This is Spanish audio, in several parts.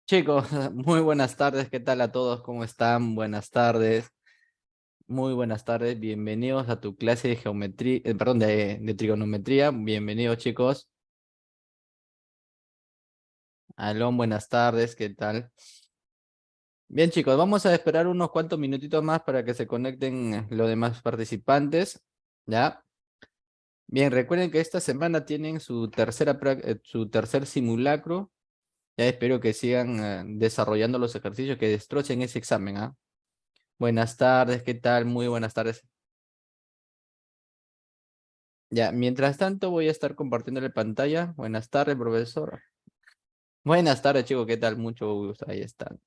Chicos, muy buenas tardes, ¿qué tal a todos? ¿Cómo están? Buenas tardes, muy buenas tardes, bienvenidos a tu clase de geometría, perdón, de trigonometría, bienvenidos chicos. Alón, buenas tardes, ¿qué tal? Bien chicos, vamos a esperar unos cuantos minutitos más para que se conecten los demás participantes, ¿ya? Bien, recuerden que esta semana tienen su tercer simulacro, ya espero que sigan desarrollando los ejercicios que destrocen ese examen, ¿ah? Buenas tardes, ¿qué tal? Muy buenas tardes. Ya, mientras tanto voy a estar compartiendo la pantalla. Buenas tardes, profesor. Buenas tardes, chicos, ¿qué tal? Mucho gusto, ahí están.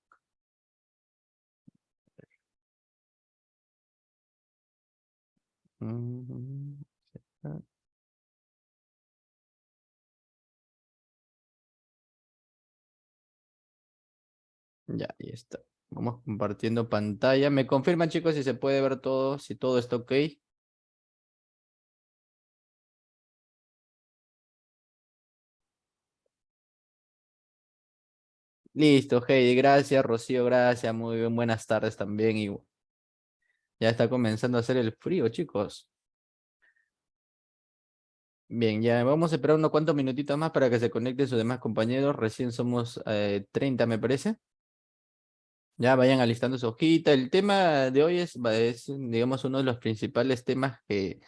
Mm, Ya, ahí está. Vamos compartiendo pantalla. ¿Me confirman, chicos, si se puede ver todo, si todo está ok? Listo, Heidi, gracias. Rocío, gracias. Muy bien, buenas tardes también. Y ya está comenzando a hacer el frío, chicos. Bien, ya vamos a esperar unos cuantos minutitos más para que se conecten sus demás compañeros. Recién somos 30, me parece. Ya vayan alistando su hojita. El tema de hoy es, digamos, uno de los principales temas eh,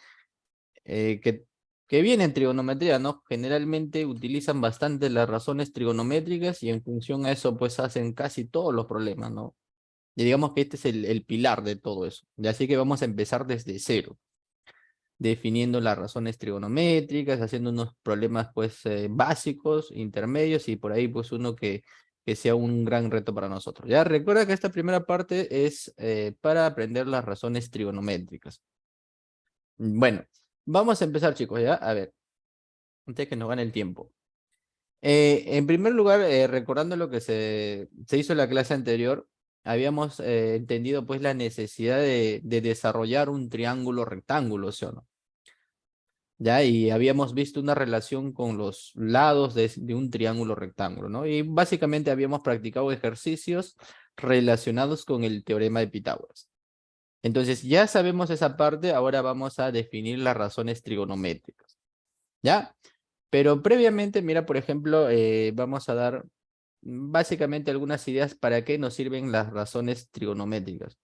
que, que viene en trigonometría, ¿no? Generalmente utilizan bastante las razones trigonométricas y en función a eso, pues hacen casi todos los problemas, ¿no? Y digamos que este es el pilar de todo eso. Y así que vamos a empezar desde cero, definiendo las razones trigonométricas, haciendo unos problemas, pues, básicos, intermedios y por ahí, pues, uno que sea un gran reto para nosotros. Ya recuerda que esta primera parte es para aprender las razones trigonométricas. Bueno, vamos a empezar, chicos, ¿ya? A ver, antes que nos gane el tiempo. En primer lugar, recordando lo que se hizo en la clase anterior, habíamos entendido pues la necesidad de desarrollar un triángulo rectángulo, ¿sí o no? Ya, y habíamos visto una relación con los lados de un triángulo rectángulo, ¿no? Y básicamente habíamos practicado ejercicios relacionados con el teorema de Pitágoras. Entonces, ya sabemos esa parte, ahora vamos a definir las razones trigonométricas, ¿ya? Pero previamente, mira, por ejemplo, vamos a dar básicamente algunas ideas para qué nos sirven las razones trigonométricas.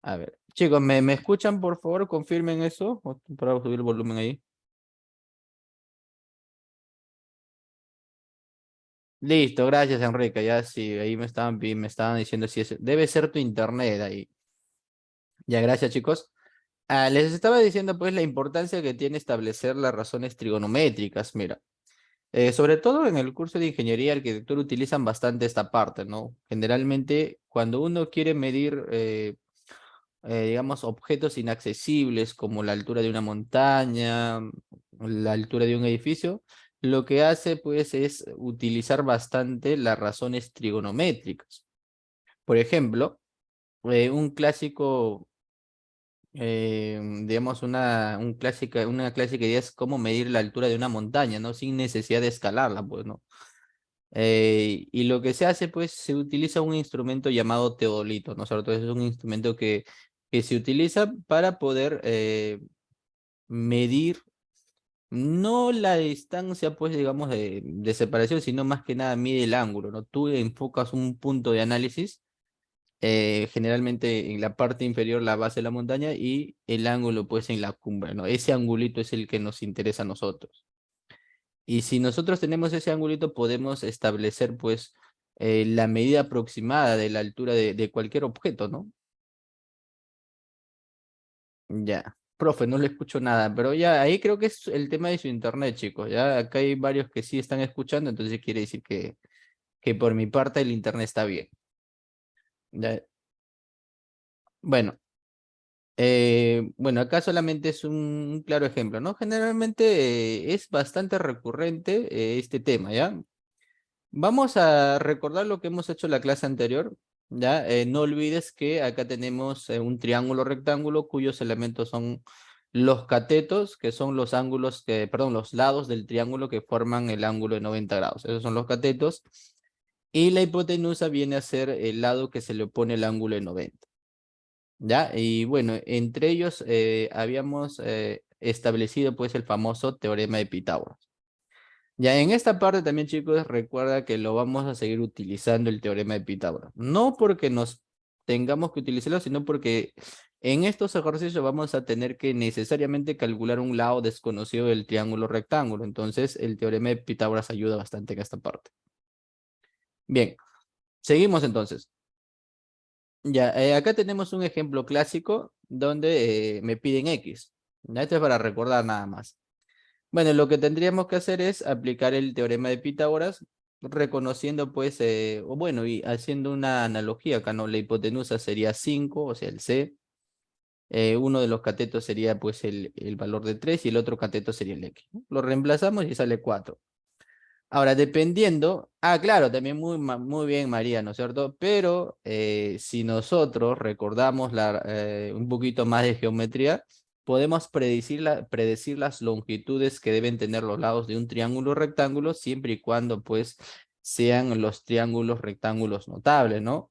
A ver, chicos, ¿me escuchan, por favor? Confirmen eso, para subir el volumen ahí. Listo, gracias Enrique. Ya sí, ahí me estaban diciendo si debe ser tu internet ahí. Ya, gracias chicos. Les estaba diciendo pues la importancia que tiene establecer las razones trigonométricas. Mira, sobre todo en el curso de ingeniería y arquitectura utilizan bastante esta parte, ¿no? Generalmente cuando uno quiere medir, digamos, objetos inaccesibles como la altura de una montaña, la altura de un edificio, lo que hace pues es utilizar bastante las razones trigonométricas. Por ejemplo, un clásico, digamos, una clásica idea es cómo medir la altura de una montaña, ¿no? Sin necesidad de escalarla, pues, ¿no? Y lo que se hace, pues, se utiliza un instrumento llamado teodolito, ¿no? Sobre todo es un instrumento que se utiliza para poder medir no la distancia, pues, digamos, de separación, sino más que nada mide el ángulo, ¿no? Tú enfocas un punto de análisis, generalmente en la parte inferior, la base de la montaña, y el ángulo, pues, en la cumbre, ¿no? Ese angulito es el que nos interesa a nosotros. Y si nosotros tenemos ese angulito, podemos establecer, pues, la medida aproximada de la altura de cualquier objeto, ¿no? Ya. Profe, no le escucho nada, pero ya ahí creo que es el tema de su internet, chicos. Ya acá hay varios que sí están escuchando, entonces quiere decir que por mi parte el internet está bien. Ya. Bueno, bueno, acá solamente es un claro ejemplo, ¿no? Generalmente es bastante recurrente este tema, ¿ya? Vamos a recordar lo que hemos hecho en la clase anterior, ¿ya? No olvides que acá tenemos un triángulo rectángulo cuyos elementos son los catetos, que son los ángulos perdón, los lados del triángulo que forman el ángulo de 90 grados. Esos son los catetos. Y la hipotenusa viene a ser el lado que se le opone el ángulo de 90. ¿Ya? Y bueno, entre ellos habíamos establecido pues el famoso teorema de Pitágoras. Ya en esta parte también, chicos, recuerda que lo vamos a seguir utilizando el teorema de Pitágoras. No porque nos tengamos que utilizarlo, sino porque en estos ejercicios vamos a tener que necesariamente calcular un lado desconocido del triángulo rectángulo. Entonces, el teorema de Pitágoras ayuda bastante en esta parte. Bien, seguimos entonces. Ya, acá tenemos un ejemplo clásico donde me piden X. Ya, esto es para recordar nada más. Bueno, lo que tendríamos que hacer es aplicar el teorema de Pitágoras, reconociendo pues, o bueno, y haciendo una analogía acá, ¿no? La hipotenusa sería 5, o sea, el C. Uno de los catetos sería pues el valor de 3 y el otro cateto sería el X, ¿no? Lo reemplazamos y sale 4. Ahora, dependiendo, claro, también muy bien María, ¿no es cierto? Pero si nosotros recordamos un poquito más de geometría, podemos predecir las longitudes que deben tener los lados de un triángulo rectángulo, siempre y cuando pues sean los triángulos rectángulos notables, ¿no?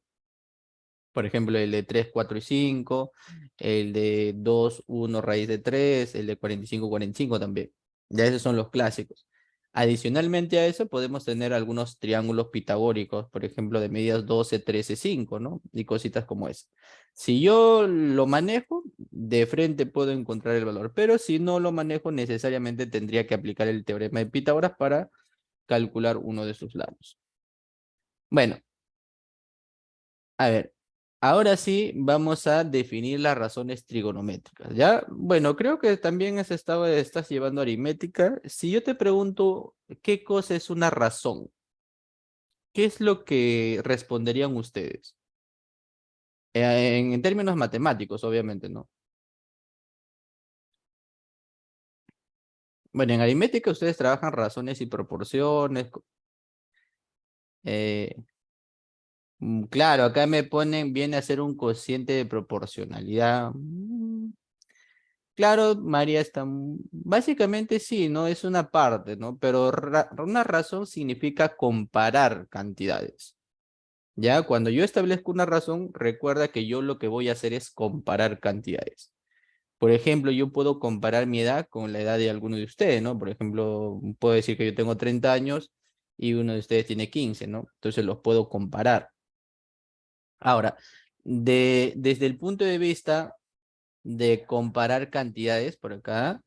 Por ejemplo, el de 3, 4 y 5, el de 2, 1 raíz de 3, el de 45, 45 también. Ya esos son los clásicos. Adicionalmente a eso podemos tener algunos triángulos pitagóricos, por ejemplo, de medidas 12, 13, 5, ¿no? Y cositas como esa. Si yo lo manejo, de frente puedo encontrar el valor, pero si no lo manejo, necesariamente tendría que aplicar el teorema de Pitágoras para calcular uno de sus lados. Bueno, a ver, ahora sí vamos a definir las razones trigonométricas, ¿ya? Bueno, creo que también estás llevando aritmética. Si yo te pregunto, ¿qué cosa es una razón? ¿Qué es lo que responderían ustedes? En términos matemáticos, obviamente, ¿no? Bueno, en aritmética ustedes trabajan razones y proporciones. eh, claro, acá me ponen, viene a ser un cociente de proporcionalidad. Claro, María está, básicamente sí, ¿no? Es una parte, ¿no? Pero una razón significa comparar cantidades. Ya, cuando yo establezco una razón, recuerda que yo lo que voy a hacer es comparar cantidades. Por ejemplo, yo puedo comparar mi edad con la edad de alguno de ustedes, ¿no? Por ejemplo, puedo decir que yo tengo 30 años y uno de ustedes tiene 15, ¿no? Entonces los puedo comparar. Ahora, desde el punto de vista de comparar cantidades por acá,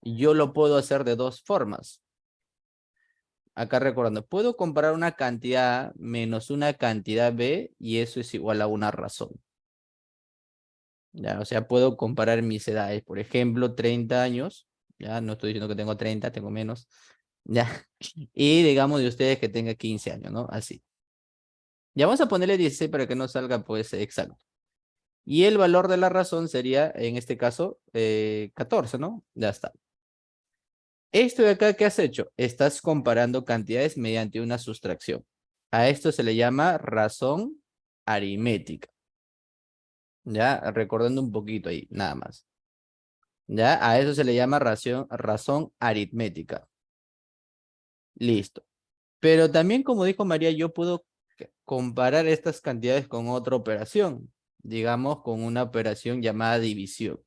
yo lo puedo hacer de dos formas. Acá recordando, puedo comparar una cantidad A menos una cantidad B y eso es igual a una razón. ¿Ya? O sea, puedo comparar mis edades. Por ejemplo, 30 años. Ya, no estoy diciendo que tengo 30, tengo menos. Ya. Y digamos de ustedes que tenga 15 años, ¿no? Así. Ya vamos a ponerle 16 para que no salga pues exacto. Y el valor de la razón sería, en este caso, 14, ¿no? Ya está. Esto de acá, ¿qué has hecho? Estás comparando cantidades mediante una sustracción. A esto se le llama razón aritmética. Ya, recordando un poquito ahí, nada más. Ya, a eso se le llama razón aritmética. Listo. Pero también, como dijo María, yo puedo comparar estas cantidades con otra operación. Digamos, con una operación llamada división.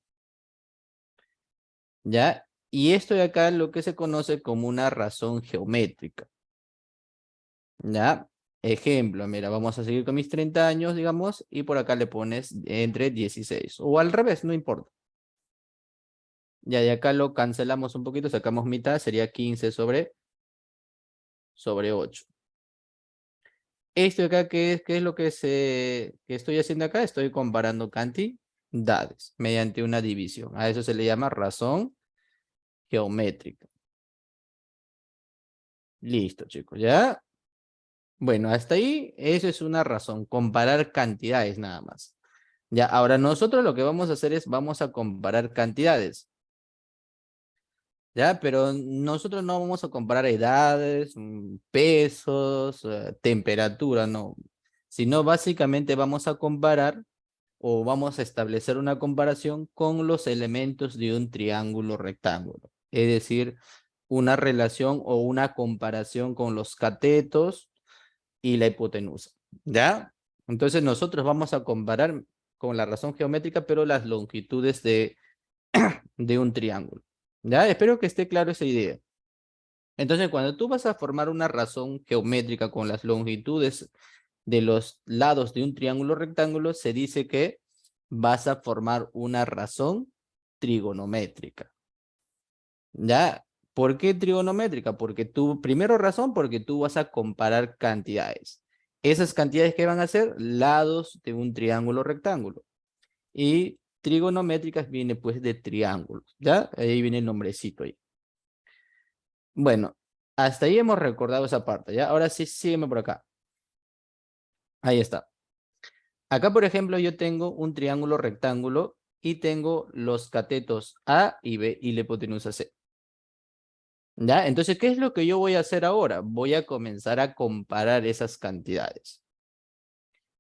¿Ya? Y esto de acá es lo que se conoce como una razón geométrica. ¿Ya? Ejemplo, mira, vamos a seguir con mis 30 años, digamos, y por acá le pones entre 16. O al revés, no importa. Ya de acá lo cancelamos un poquito, sacamos mitad, sería 15 sobre 8. Esto de acá, ¿qué es lo que estoy haciendo acá? Estoy comparando cantidades mediante una división. A eso se le llama razón geométrica. Listo, chicos, ¿ya? Bueno, hasta ahí, eso es una razón, comparar cantidades nada más. Ya, ahora nosotros lo que vamos a hacer es, vamos a comparar cantidades. Ya, pero nosotros no vamos a comparar edades, pesos, temperatura, no. Sino básicamente vamos a comparar o vamos a establecer una comparación con los elementos de un triángulo rectángulo. Es decir, una relación o una comparación con los catetos y la hipotenusa. ¿Ya? Entonces nosotros vamos a comparar con la razón geométrica, pero las longitudes de un triángulo. ¿Ya? Espero que esté claro esa idea. Entonces, cuando tú vas a formar una razón geométrica con las longitudes de los lados de un triángulo rectángulo, se dice que vas a formar una razón trigonométrica. ¿Ya? ¿Por qué trigonométrica? Porque tú, primero razón, porque tú vas a comparar cantidades. Esas cantidades que van a ser lados de un triángulo rectángulo. Y trigonométricas viene pues de triángulos. ¿Ya? Ahí viene el nombrecito ahí. Bueno, hasta ahí hemos recordado esa parte, ¿ya? Ahora sí, sígueme por acá. Ahí está. Acá, por ejemplo, yo tengo un triángulo rectángulo y tengo los catetos A y B y la hipotenusa C. ¿Ya? Entonces, ¿qué es lo que yo voy a hacer ahora? Voy a comenzar a comparar esas cantidades.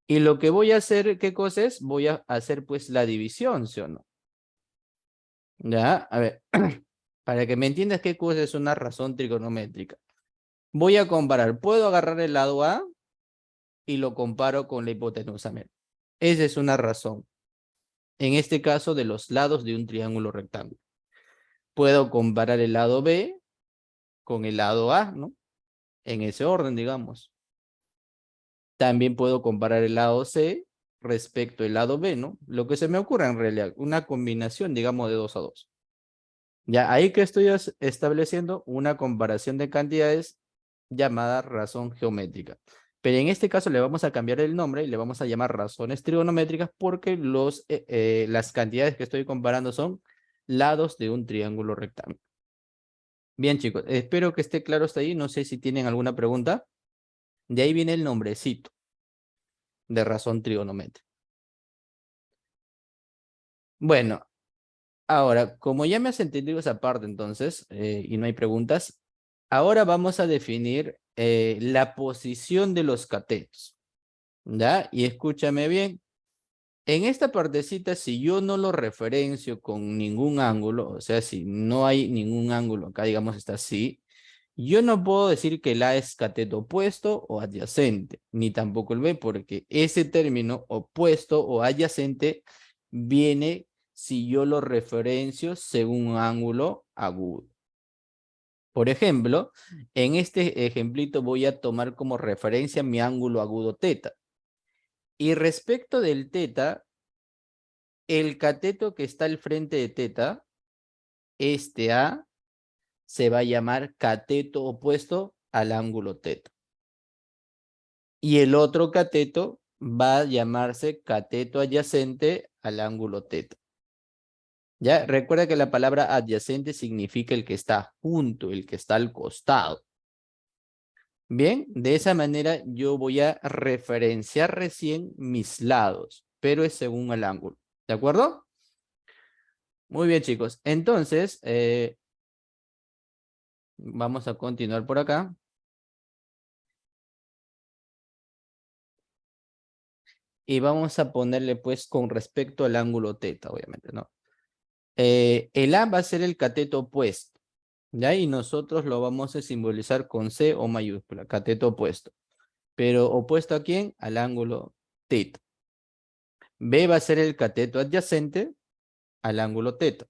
Y lo que voy a hacer, ¿qué cosa es? Voy a hacer pues la división, ¿sí o no? ¿Ya? A ver, para que me entiendas qué cosa es una razón trigonométrica. Voy a comparar, puedo agarrar el lado A y lo comparo con la hipotenusa. Mira, esa es una razón. En este caso, de los lados de un triángulo rectángulo. Puedo comparar el lado B con el lado A, ¿no? En ese orden, digamos. También puedo comparar el lado C respecto al lado B, ¿no? Lo que se me ocurre en realidad, una combinación, digamos, de 2 a 2. Ya ahí que estoy estableciendo una comparación de cantidades llamada razón geométrica. Pero en este caso le vamos a cambiar el nombre y le vamos a llamar razones trigonométricas porque las cantidades que estoy comparando son lados de un triángulo rectángulo. Bien, chicos, espero que esté claro hasta ahí. No sé si tienen alguna pregunta. De ahí viene el nombrecito de razón trigonométrica. Bueno, ahora, como ya me has entendido esa parte entonces, y no hay preguntas, ahora vamos a definir la posición de los catetos. ¿Ya? Y escúchame bien. En esta partecita, si yo no lo referencio con ningún ángulo, o sea, si no hay ningún ángulo, acá digamos está así, yo no puedo decir que el A es cateto opuesto o adyacente, ni tampoco el B, porque ese término opuesto o adyacente viene si yo lo referencio según un ángulo agudo. Por ejemplo, en este ejemplito voy a tomar como referencia mi ángulo agudo teta. Y respecto del teta, el cateto que está al frente de teta, este A, se va a llamar cateto opuesto al ángulo teta. Y el otro cateto va a llamarse cateto adyacente al ángulo teta. Ya, recuerda que la palabra adyacente significa el que está junto, el que está al costado. Bien, de esa manera yo voy a referenciar recién mis lados, pero es según el ángulo. ¿De acuerdo? Muy bien, chicos. Entonces, vamos a continuar por acá. Y vamos a ponerle pues con respecto al ángulo teta, obviamente, ¿no? El A va a ser el cateto opuesto, ¿ya? Y nosotros lo vamos a simbolizar con C o mayúscula, cateto opuesto. Pero ¿opuesto a quién? Al ángulo teta. B va a ser el cateto adyacente al ángulo teta.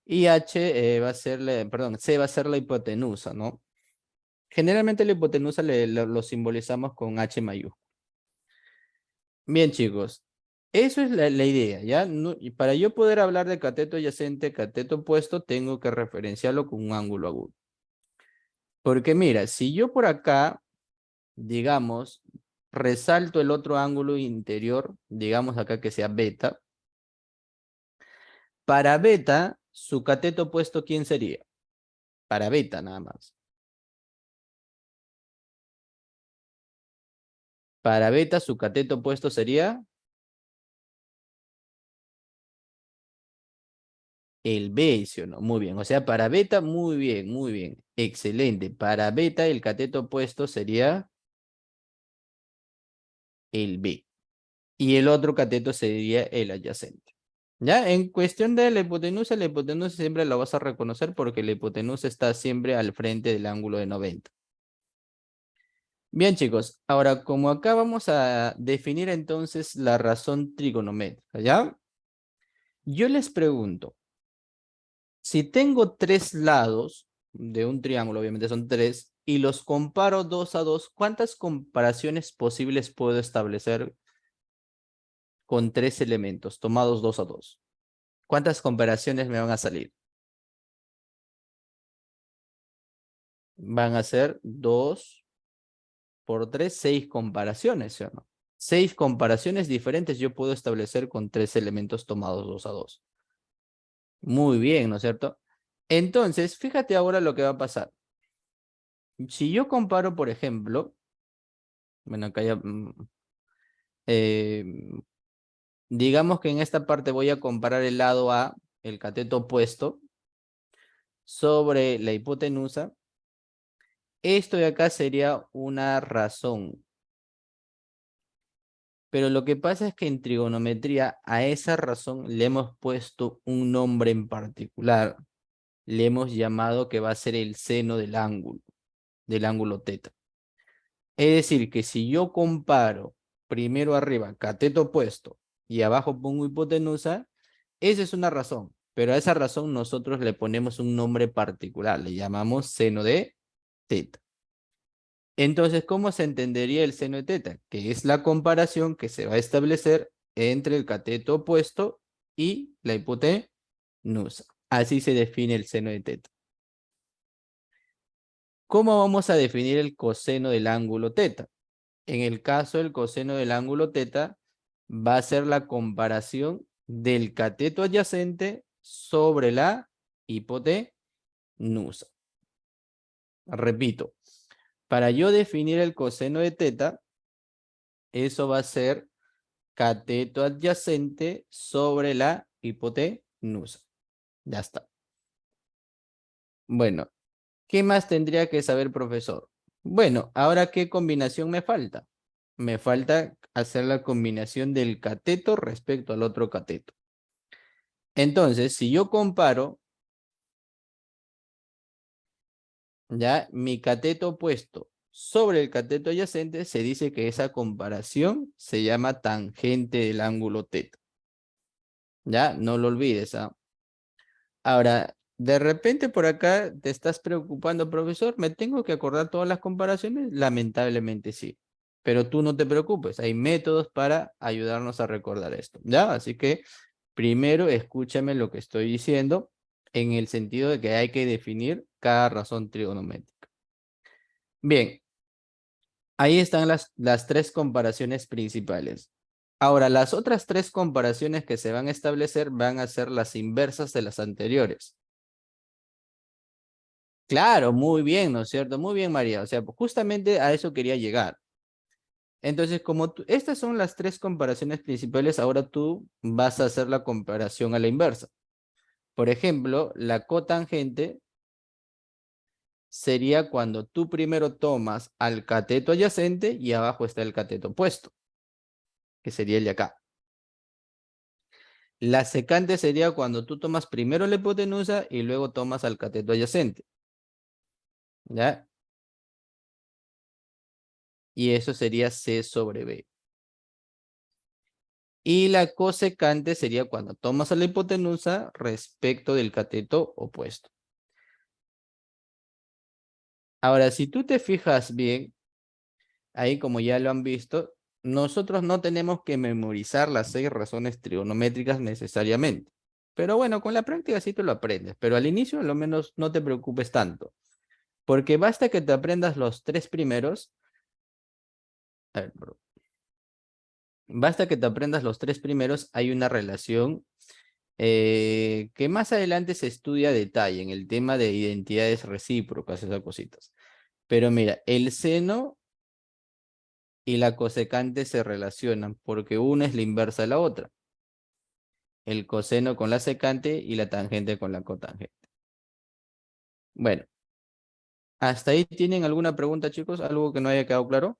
Y H va a ser, perdón, C va a ser la hipotenusa, ¿no? Generalmente la hipotenusa lo simbolizamos con H mayúscula. Bien, chicos. Eso es la idea, ¿ya? Y para yo poder hablar de cateto adyacente, cateto opuesto, tengo que referenciarlo con un ángulo agudo. Porque mira, si yo por acá, digamos, resalto el otro ángulo interior, digamos acá que sea beta, para beta, su cateto opuesto, ¿quién sería? Para beta nada más. Para beta, su cateto opuesto sería el B, ¿sí o no? Muy bien. O sea, para beta, muy bien, muy bien. Excelente. Para beta, el cateto opuesto sería el B. Y el otro cateto sería el adyacente. Ya, en cuestión de la hipotenusa siempre la vas a reconocer porque la hipotenusa está siempre al frente del ángulo de 90. Bien, chicos, ahora como acá vamos a definir entonces la razón trigonométrica, ¿ya? Yo les pregunto, si tengo tres lados de un triángulo, obviamente son tres, y los comparo dos a dos, ¿cuántas comparaciones posibles puedo establecer con tres elementos tomados dos a dos? ¿Cuántas comparaciones me van a salir? Van a ser dos por tres, seis comparaciones, ¿sí o no? Seis comparaciones diferentes yo puedo establecer con tres elementos tomados dos a dos. Muy bien, ¿no es cierto? Entonces, fíjate ahora lo que va a pasar. Si yo comparo, por ejemplo, bueno, acá ya, eh, digamos que en esta parte voy a comparar el lado A, el cateto opuesto, sobre la hipotenusa. Esto de acá sería una razón. Pero lo que pasa es que en trigonometría a esa razón le hemos puesto un nombre en particular. Le hemos llamado que va a ser el seno del ángulo teta. Es decir, que si yo comparo primero arriba cateto opuesto y abajo pongo hipotenusa, esa es una razón. Pero a esa razón nosotros le ponemos un nombre particular. Le llamamos seno de teta. Entonces, ¿cómo se entendería el seno de teta? Que es la comparación que se va a establecer entre el cateto opuesto y la hipotenusa. Así se define el seno de teta. ¿Cómo vamos a definir el coseno del ángulo teta? En el caso del coseno del ángulo teta, va a ser la comparación del cateto adyacente sobre la hipotenusa. Repito, para yo definir el coseno de teta, eso va a ser cateto adyacente sobre la hipotenusa. Ya está. Bueno, ¿qué más tendría que saber, profesor? Bueno, ahora, ¿qué combinación me falta? Me falta hacer la combinación del cateto respecto al otro cateto. Entonces, si yo comparo, ya, mi cateto opuesto sobre el cateto adyacente, se dice que esa comparación se llama tangente del ángulo teta. Ya, no lo olvides, ¿ah? Ahora, de repente por acá te estás preocupando, profesor, ¿me tengo que acordar todas las comparaciones? Lamentablemente sí. Pero tú no te preocupes, hay métodos para ayudarnos a recordar esto, ¿ya? Así que primero escúchame lo que estoy diciendo en el sentido de que hay que definir cada razón trigonométrica. Bien, ahí están las tres comparaciones principales. Ahora, las otras tres comparaciones que se van a establecer van a ser las inversas de las anteriores. Claro, muy bien, ¿no es cierto? Muy bien, María. O sea, justamente a eso quería llegar. Entonces, como estas son las tres comparaciones principales, ahora tú vas a hacer la comparación a la inversa. Por ejemplo, la cotangente sería cuando tú primero tomas al cateto adyacente y abajo está el cateto opuesto, que sería el de acá. La secante sería cuando tú tomas primero la hipotenusa y luego tomas al cateto adyacente. ¿Ya? Y eso sería C sobre B. Y la cosecante sería cuando tomas a la hipotenusa respecto del cateto opuesto. Ahora, si tú te fijas bien, ahí como ya lo han visto, nosotros no tenemos que memorizar las 6 razones trigonométricas necesariamente. Pero bueno, con la práctica sí te lo aprendes. Pero al inicio, al menos, no te preocupes tanto. Porque basta que te aprendas los tres primeros. A ver, basta que te aprendas los tres primeros, hay una relación que más adelante se estudia a detalle en el tema de identidades recíprocas, esas cositas. Pero mira, el seno y la cosecante se relacionan porque una es la inversa de la otra. El coseno con la secante y la tangente con la cotangente. Bueno, ¿hasta ahí tienen alguna pregunta, chicos? ¿Algo que no haya quedado claro?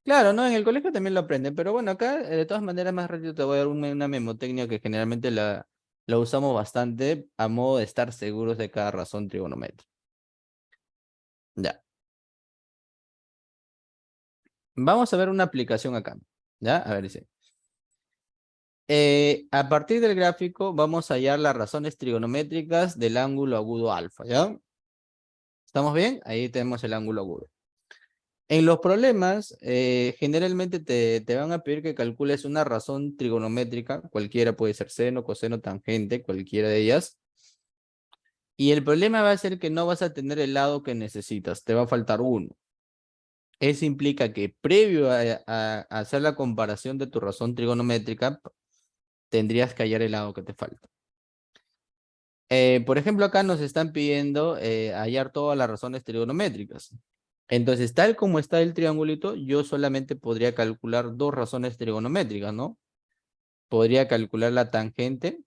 Claro, no, en el colegio también lo aprenden, pero bueno, acá de todas maneras más rápido te voy a dar una memotecnia que generalmente la usamos bastante a modo de estar seguros de cada razón trigonométrica. Ya. Vamos a ver una aplicación acá. ¿Ya? A ver, dice. A partir del gráfico vamos a hallar las razones trigonométricas del ángulo agudo alfa, ¿ya? ¿Estamos bien? Ahí tenemos el ángulo agudo. En los problemas, generalmente te van a pedir que calcules una razón trigonométrica, cualquiera puede ser seno, coseno, tangente, cualquiera de ellas. Y el problema va a ser que no vas a tener el lado que necesitas, te va a faltar uno. Eso implica que previo a hacer la comparación de tu razón trigonométrica, tendrías que hallar el lado que te falta. Por ejemplo, acá nos están pidiendo hallar todas las razones trigonométricas. Entonces, tal como está el triangulito, yo solamente podría calcular dos razones trigonométricas, ¿no? Podría calcular la tangente,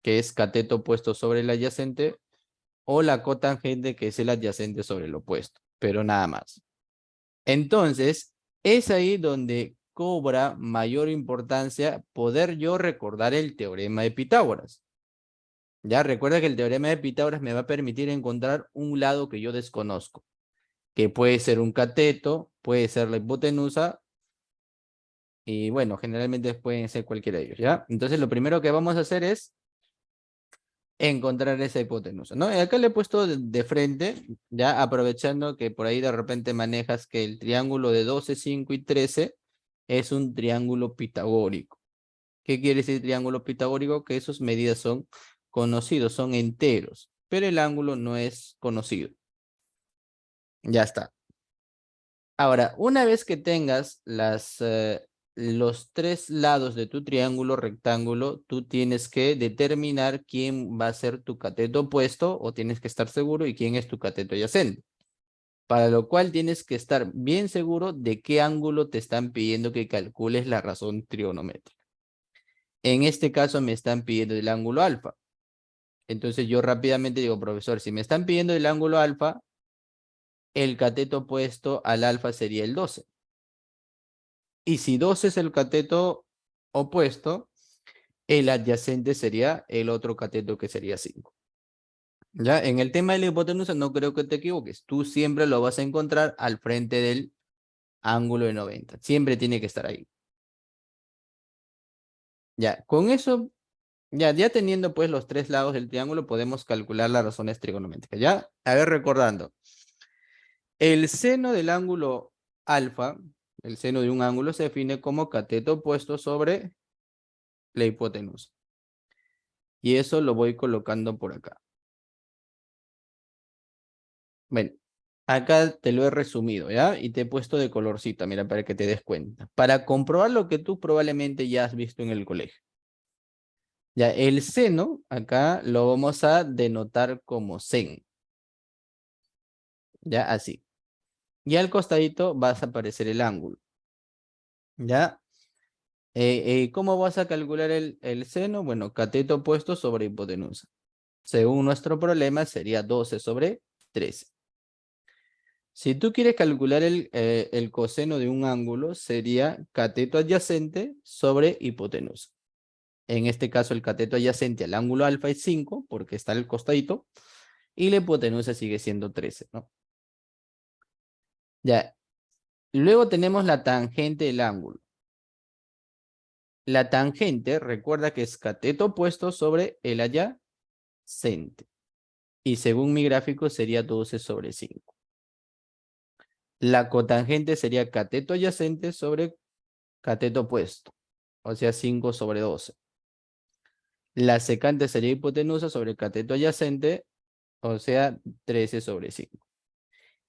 que es cateto opuesto sobre el adyacente, o la cotangente, que es el adyacente sobre el opuesto, pero nada más. Entonces, es ahí donde cobra mayor importancia poder yo recordar el teorema de Pitágoras. Ya recuerda que el teorema de Pitágoras me va a permitir encontrar un lado que yo desconozco, que puede ser un cateto, puede ser la hipotenusa, y bueno, generalmente pueden ser cualquiera de ellos, ¿ya? Entonces lo primero que vamos a hacer es encontrar esa hipotenusa, ¿no? Y acá le he puesto de frente, ya aprovechando que por ahí de repente manejas que el triángulo de 12, 5 y 13 es un triángulo pitagórico. ¿Qué quiere decir triángulo pitagórico? Que sus medidas son conocidos, son enteros, pero el ángulo no es conocido. Ya está. Ahora, una vez que tengas los tres lados de tu triángulo rectángulo, tú tienes que determinar quién va a ser tu cateto opuesto, o tienes que estar seguro, y quién es tu cateto adyacente. Para lo cual tienes que estar bien seguro de qué ángulo te están pidiendo que calcules la razón trigonométrica. En este caso me están pidiendo el ángulo alfa. Entonces yo rápidamente digo, profesor, si me están pidiendo el ángulo alfa, el cateto opuesto al alfa sería el 12. Y si 12 es el cateto opuesto, el adyacente sería el otro cateto, que sería 5. Ya, en el tema de la hipotenusa no creo que te equivoques. Tú siempre lo vas a encontrar al frente del ángulo de 90. Siempre tiene que estar ahí. Ya, con eso, ya teniendo pues los tres lados del triángulo, podemos calcular las razones trigonométricas. Ya, a ver, recordando. El seno del ángulo alfa, el seno de un ángulo, se define como cateto opuesto sobre la hipotenusa. Y eso lo voy colocando por acá. Bueno, acá te lo he resumido, ¿ya? Y te he puesto de colorcita, mira, para que te des cuenta. Para comprobar lo que tú probablemente ya has visto en el colegio. Ya, el seno, acá lo vamos a denotar como sen. Ya, así. Y al costadito vas a aparecer el ángulo. ¿Ya? ¿Cómo vas a calcular el seno? Bueno, cateto opuesto sobre hipotenusa. Según nuestro problema, sería 12 sobre 13. Si tú quieres calcular el coseno de un ángulo, sería cateto adyacente sobre hipotenusa. En este caso, el cateto adyacente al ángulo alfa es 5, porque está al costadito, y la hipotenusa sigue siendo 13, ¿no? Ya, luego tenemos la tangente del ángulo. La tangente, recuerda que es cateto opuesto sobre el adyacente. Y según mi gráfico sería 12 sobre 5. La cotangente sería cateto adyacente sobre cateto opuesto, o sea 5 sobre 12. La secante sería hipotenusa sobre cateto adyacente, o sea 13 sobre 5.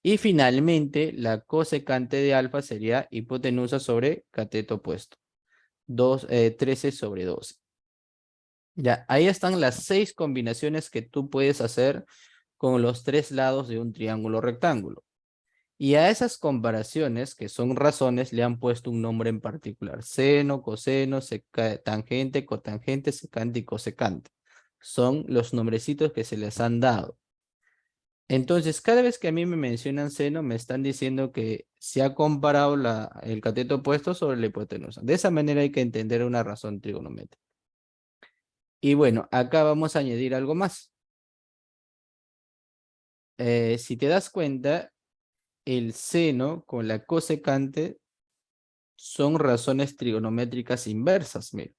Y finalmente la cosecante de alfa sería hipotenusa sobre cateto opuesto, 13 sobre 12. Ya, ahí están las 6 combinaciones que tú puedes hacer con los tres lados de un triángulo rectángulo. Y a esas comparaciones, que son razones, le han puesto un nombre en particular: seno, coseno, tangente, cotangente, secante y cosecante. Son los nombrecitos que se les han dado. Entonces, cada vez que a mí me mencionan seno, me están diciendo que se ha comparado el cateto opuesto sobre la hipotenusa. De esa manera hay que entender una razón trigonométrica. Y bueno, acá vamos a añadir algo más. Si te das cuenta, el seno con la cosecante son razones trigonométricas inversas. Mira,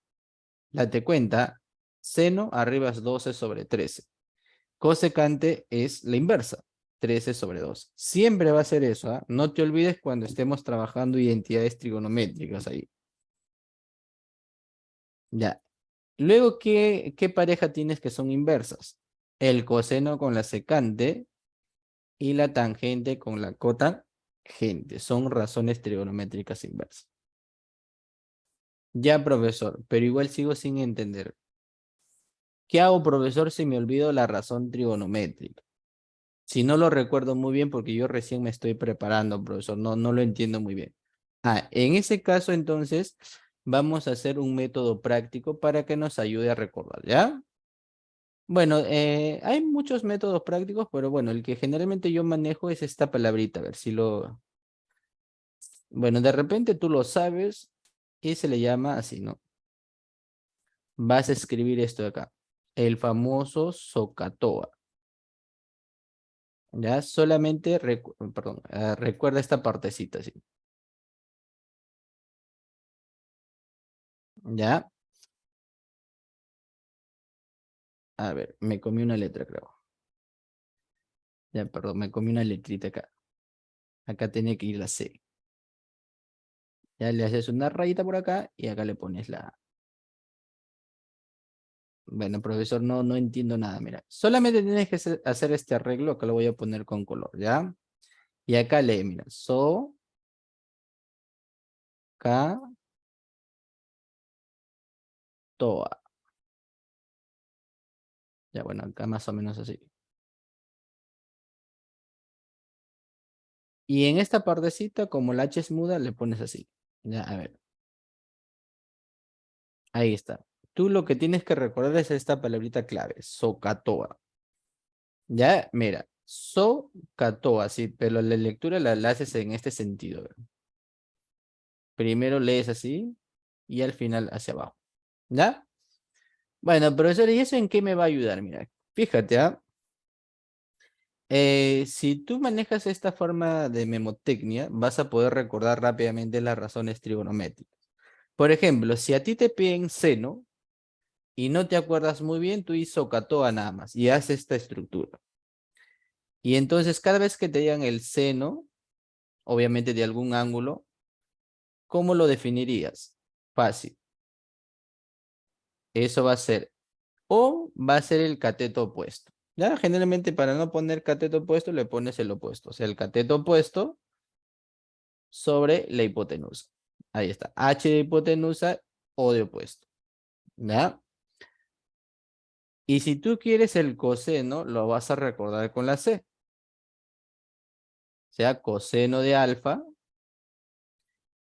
date cuenta, seno arriba es 12 sobre 13. Cosecante es la inversa, 13 sobre 12. Siempre va a ser eso, ¿ah? No te olvides cuando estemos trabajando identidades trigonométricas ahí. Ya. Luego, ¿qué pareja tienes que son inversas? El coseno con la secante y la tangente con la cotangente. Son razones trigonométricas inversas. Ya, profesor, pero igual sigo sin entender. ¿Qué hago, profesor, si me olvido la razón trigonométrica? Si no lo recuerdo muy bien porque yo recién me estoy preparando, profesor, no lo entiendo muy bien. En ese caso, entonces, vamos a hacer un método práctico para que nos ayude a recordar, ¿ya? Bueno, hay muchos métodos prácticos, pero bueno, el que generalmente yo manejo es esta palabrita, a ver si lo... Bueno, de repente tú lo sabes y se le llama así, ¿no? Vas a escribir esto de acá, el famoso SOHCAHTOA. Ya, solamente, perdón, recuerda esta partecita, ¿sí? Ya, a ver, me comí una letra, creo. Ya, perdón, me comí una letrita acá. Acá tiene que ir la C. Ya le haces una rayita por acá y acá le pones la A. Bueno, profesor, no entiendo nada, mira. Solamente tienes que hacer este arreglo, acá lo voy a poner con color, ¿ya? Y acá lee, mira, ca, toa. Ya, bueno, acá más o menos así. Y en esta partecita, como la H es muda, le pones así. Ya, a ver, ahí está. Tú lo que tienes que recordar es esta palabrita clave, SOHCAHTOA. Ya, mira, SOHCAHTOA, sí, pero la lectura la haces en este sentido. ¿Ver? Primero lees así y al final hacia abajo. ¿Ya? Bueno, profesor, ¿y eso en qué me va a ayudar? Mira, fíjate, ¿ah? Si tú manejas esta forma de memotecnia, vas a poder recordar rápidamente las razones trigonométricas. Por ejemplo, si a ti te piden seno y no te acuerdas muy bien, tú hizo SOHCAHTOA nada más y haces esta estructura. Y entonces cada vez que te digan el seno, obviamente de algún ángulo, ¿cómo lo definirías? Fácil. Eso va a ser o va a ser el cateto opuesto. Ya, generalmente para no poner cateto opuesto le pones el opuesto. O sea, el cateto opuesto sobre la hipotenusa. Ahí está. H de hipotenusa o de opuesto. ¿Ya? Y si tú quieres el coseno, lo vas a recordar con la C. O sea, coseno de alfa.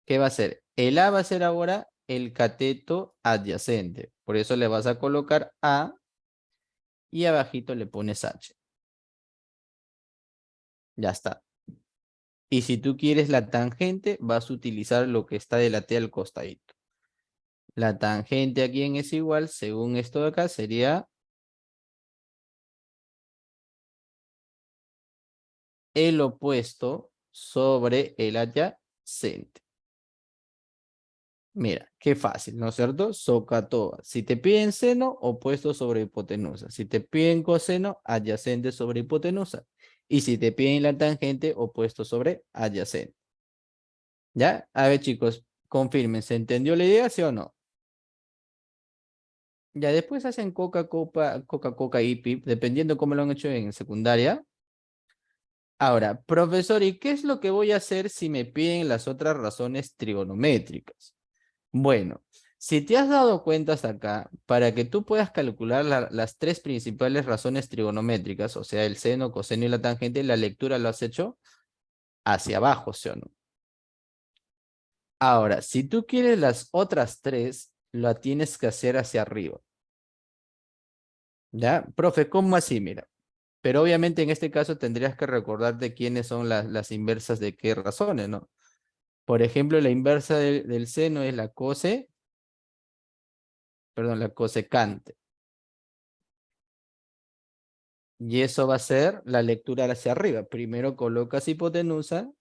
¿Qué va a ser? El A va a ser ahora el cateto adyacente. Por eso le vas a colocar A y abajito le pones H. Ya está. Y si tú quieres la tangente, vas a utilizar lo que está de la T al costadito. La tangente aquí en es igual, según esto de acá, sería el opuesto sobre el adyacente. Mira, qué fácil, ¿no es cierto? SOHCAHTOA. Si te piden seno, opuesto sobre hipotenusa. Si te piden coseno, adyacente sobre hipotenusa. Y si te piden la tangente, opuesto sobre adyacente. ¿Ya? A ver, chicos, confirmen, ¿se entendió la idea, sí o no? Ya después hacen Coca-Cola y PIP, dependiendo cómo lo han hecho en secundaria. Ahora, profesor, ¿y qué es lo que voy a hacer si me piden las otras razones trigonométricas? Bueno, si te has dado cuenta hasta acá, para que tú puedas calcular las tres principales razones trigonométricas, o sea, el seno, coseno y la tangente, la lectura lo has hecho hacia abajo, ¿sí o no? Ahora, si tú quieres las otras tres, lo tienes que hacer hacia arriba. ¿Ya? Profe, ¿cómo así? Mira. Pero obviamente en este caso tendrías que recordarte quiénes son las inversas de qué razones, ¿no? Por ejemplo, la inversa del seno es la cosecante. Y eso va a ser la lectura hacia arriba. Primero colocas hipotenusa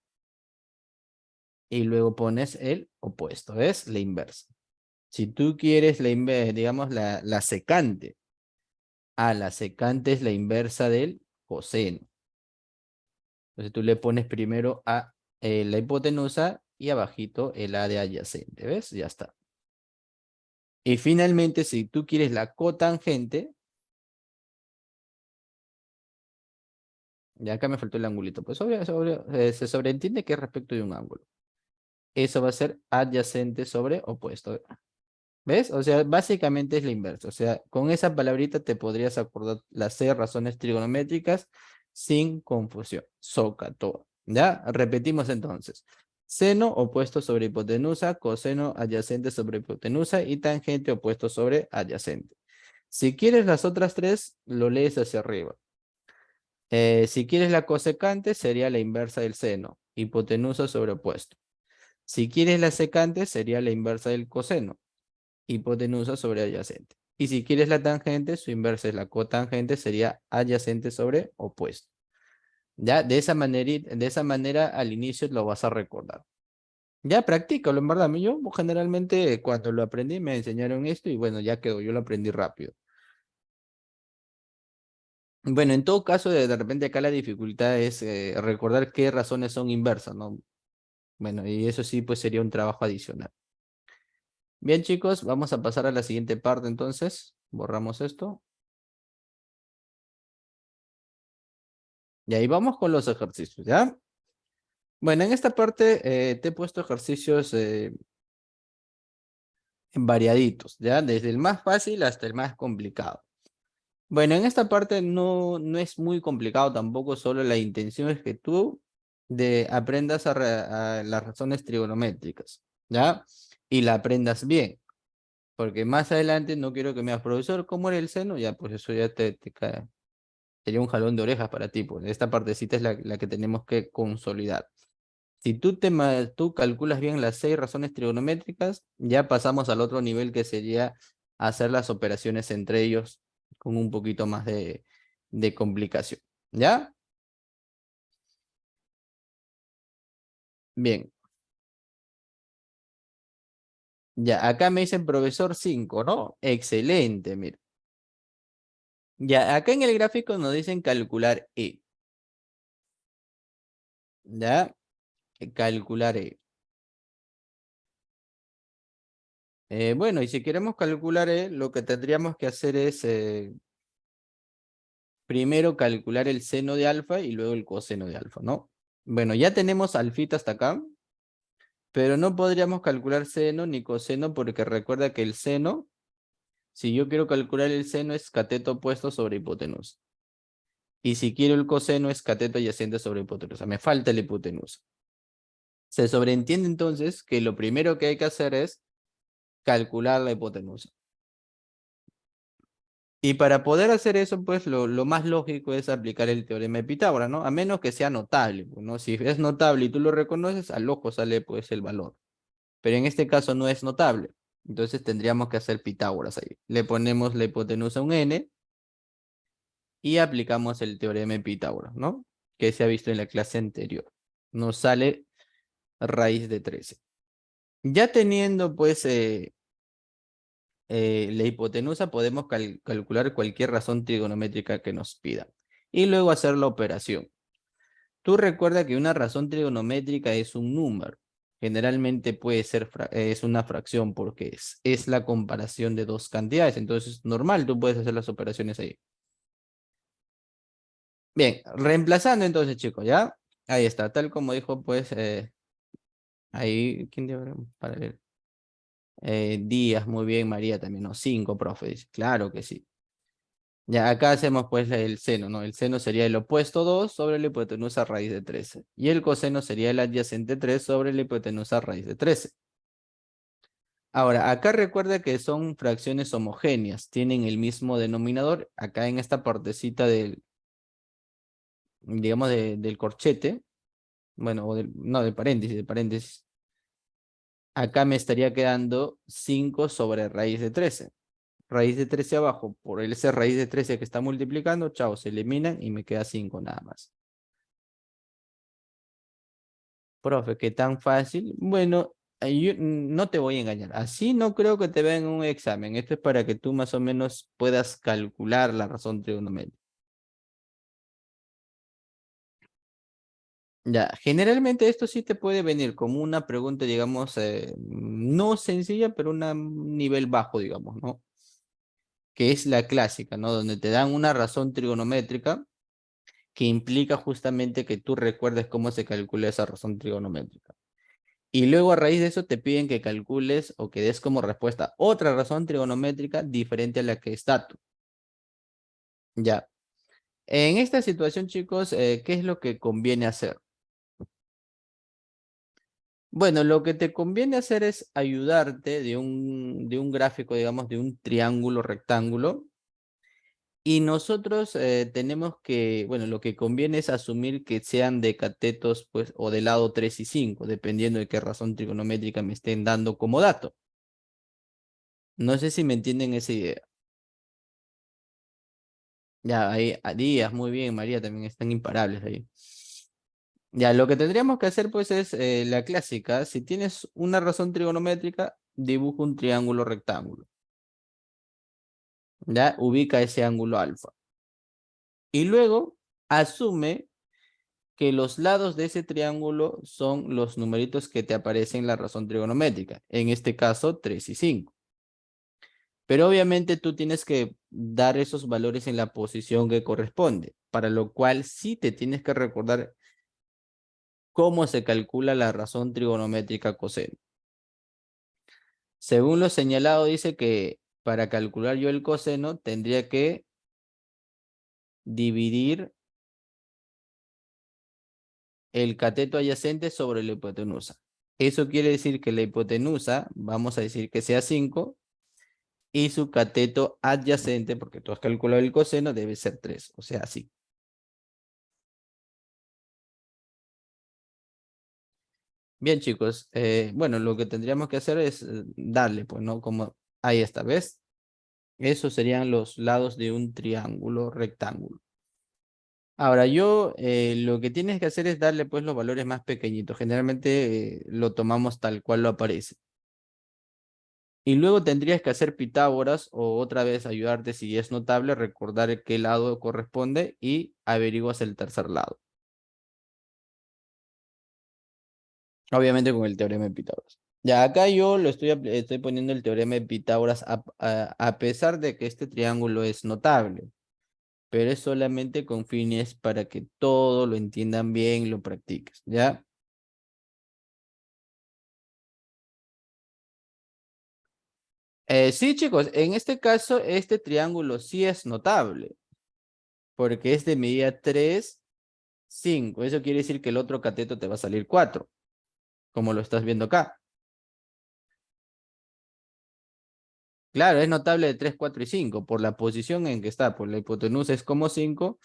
y luego pones el opuesto, ¿ves? La inversa. Si tú quieres digamos, la secante. La secante es la inversa del coseno. Entonces tú le pones primero a la hipotenusa y abajito el A de adyacente, ¿ves? Ya está. Y finalmente, si tú quieres la cotangente, ya acá me faltó el angulito, pues se sobreentiende que es respecto de un ángulo. Eso va a ser adyacente sobre opuesto. ¿Ves? O sea, básicamente es la inversa. O sea, con esa palabrita te podrías acordar las 6 razones trigonométricas sin confusión. SOHCAHTOA. ¿Ya? Repetimos entonces. Seno opuesto sobre hipotenusa, coseno adyacente sobre hipotenusa y tangente opuesto sobre adyacente. Si quieres las otras 3, lo lees hacia arriba. Si quieres la cosecante, sería la inversa del seno, hipotenusa sobre opuesto. Si quieres la secante, sería la inversa del coseno, hipotenusa sobre adyacente. Y si quieres la tangente, su inversa es la cotangente, sería adyacente sobre opuesto. Ya, de esa manera al inicio lo vas a recordar. Ya practícalo, en verdad. Yo generalmente cuando lo aprendí me enseñaron esto y bueno, ya quedó, yo lo aprendí rápido. Bueno, en todo caso, de repente acá la dificultad es recordar qué razones son inversas, ¿no? Bueno, y eso sí, pues sería un trabajo adicional. Bien, chicos, vamos a pasar a la siguiente parte entonces. Borramos esto. Y ahí vamos con los ejercicios, ¿ya? Bueno, en esta parte te he puesto ejercicios variaditos, ¿ya? Desde el más fácil hasta el más complicado. Bueno, en esta parte no es muy complicado tampoco, solo la intención es que tú aprendas a las razones trigonométricas, ¿ya? Y la aprendas bien, porque más adelante no quiero que me digas, profesor, ¿cómo era el seno? Ya, pues eso ya te cae. Sería un jalón de orejas para ti, pues esta partecita es la que tenemos que consolidar. Si tú calculas bien las 6 razones trigonométricas, ya pasamos al otro nivel que sería hacer las operaciones entre ellos con un poquito más de complicación. ¿Ya? Bien. Ya, acá me dicen profesor 5, ¿no? Excelente, mira. Ya, acá en el gráfico nos dicen calcular E. ¿Ya? Calcular E. Bueno, y si queremos calcular E, lo que tendríamos que hacer es primero calcular el seno de alfa y luego el coseno de alfa, ¿no? Bueno, ya tenemos alfita hasta acá, pero no podríamos calcular seno ni coseno porque recuerda que el seno, si yo quiero calcular el seno es cateto opuesto sobre hipotenusa. Y si quiero el coseno es cateto adyacente sobre hipotenusa. Me falta la hipotenusa. Se sobreentiende entonces que lo primero que hay que hacer es calcular la hipotenusa. Y para poder hacer eso, pues lo más lógico es aplicar el teorema de Pitágoras, ¿no? A menos que sea notable, pues, ¿no? Si es notable y tú lo reconoces, al ojo sale pues el valor. Pero en este caso no es notable. Entonces tendríamos que hacer Pitágoras ahí. Le ponemos la hipotenusa a un n y aplicamos el teorema de Pitágoras, ¿no? Que se ha visto en la clase anterior. Nos sale raíz de 13. Ya teniendo pues la hipotenusa, podemos calcular cualquier razón trigonométrica que nos pida. Y luego hacer la operación. Tú recuerda que una razón trigonométrica es un número. Generalmente puede ser es una fracción porque es la comparación de dos cantidades. Entonces, normal, tú puedes hacer las operaciones ahí. Bien, reemplazando entonces, chicos, ¿ya? Ahí está, tal como dijo, pues, ahí, ¿quién dio para leer? Díaz, muy bien, María también, ¿no? 5, profe, dice. Claro que sí. Ya, acá hacemos pues el seno, ¿no? El seno sería el opuesto 2 sobre la hipotenusa raíz de 13. Y el coseno sería el adyacente 3 sobre la hipotenusa raíz de 13. Ahora, acá recuerda que son fracciones homogéneas, tienen el mismo denominador. Acá en esta partecita digamos, del corchete, bueno, no, de paréntesis. Acá me estaría quedando 5 sobre raíz de 13. Raíz de 13 abajo, por ese raíz de 13 que está multiplicando, chao, se eliminan y me queda 5 nada más. Profe, ¿qué tan fácil? Bueno, yo no te voy a engañar. Así no creo que te vean en un examen. Esto es para que tú más o menos puedas calcular la razón trigonométrica. Ya, generalmente esto sí te puede venir como una pregunta, digamos, no sencilla, pero un nivel bajo, digamos, ¿no? Que es la clásica, ¿no? Donde te dan una razón trigonométrica que implica justamente que tú recuerdes cómo se calcula esa razón trigonométrica. Y luego a raíz de eso te piden que calcules o que des como respuesta otra razón trigonométrica diferente a la que está tú. Ya. En esta situación, chicos, ¿qué es lo que conviene hacer? Bueno, lo que te conviene hacer es ayudarte de un gráfico, digamos, de un triángulo rectángulo. Y nosotros tenemos que, bueno, lo que conviene es asumir que sean de catetos, pues, o de lado 3 y 5 dependiendo de qué razón trigonométrica me estén dando como dato. No sé si me entienden esa idea. Ya, ahí, a Díaz, muy bien, María, también están imparables ahí. Ya, lo que tendríamos que hacer, pues, es la clásica. Si tienes una razón trigonométrica, dibuja un triángulo rectángulo. Ya, ubica ese ángulo alfa. Y luego, asume que los lados de ese triángulo son los numeritos que te aparecen en la razón trigonométrica. En este caso, 3 y 5. Pero obviamente tú tienes que dar esos valores en la posición que corresponde, para lo cual sí te tienes que recordar cómo se calcula la razón trigonométrica coseno. Según lo señalado, dice que para calcular yo el coseno tendría que dividir el cateto adyacente sobre la hipotenusa. Eso quiere decir que la hipotenusa, vamos a decir que sea 5, y su cateto adyacente, porque tú has calculado el coseno, debe ser 3, o sea, así. Bien, chicos, bueno, lo que tendríamos que hacer es darle, pues, ¿no? Como ahí está, ¿ves? Esos serían los lados de un triángulo rectángulo. Ahora, lo que tienes que hacer es darle, pues, los valores más pequeñitos. Generalmente lo tomamos tal cual lo aparece. Y luego tendrías que hacer Pitágoras o otra vez ayudarte si es notable, recordar qué lado corresponde y averiguas el tercer lado. Obviamente con el teorema de Pitágoras. Ya acá yo estoy poniendo el teorema de Pitágoras a pesar de que este triángulo es notable, pero es solamente con fines para que todo lo entiendan bien y lo practiques, ¿ya? Sí, chicos, en este caso este triángulo sí es notable, porque es de medida 3, 5. Eso quiere decir que el otro cateto te va a salir 4, como lo estás viendo acá. Claro, es notable de 3, 4 y 5 por la posición en que está, por la hipotenusa es como 5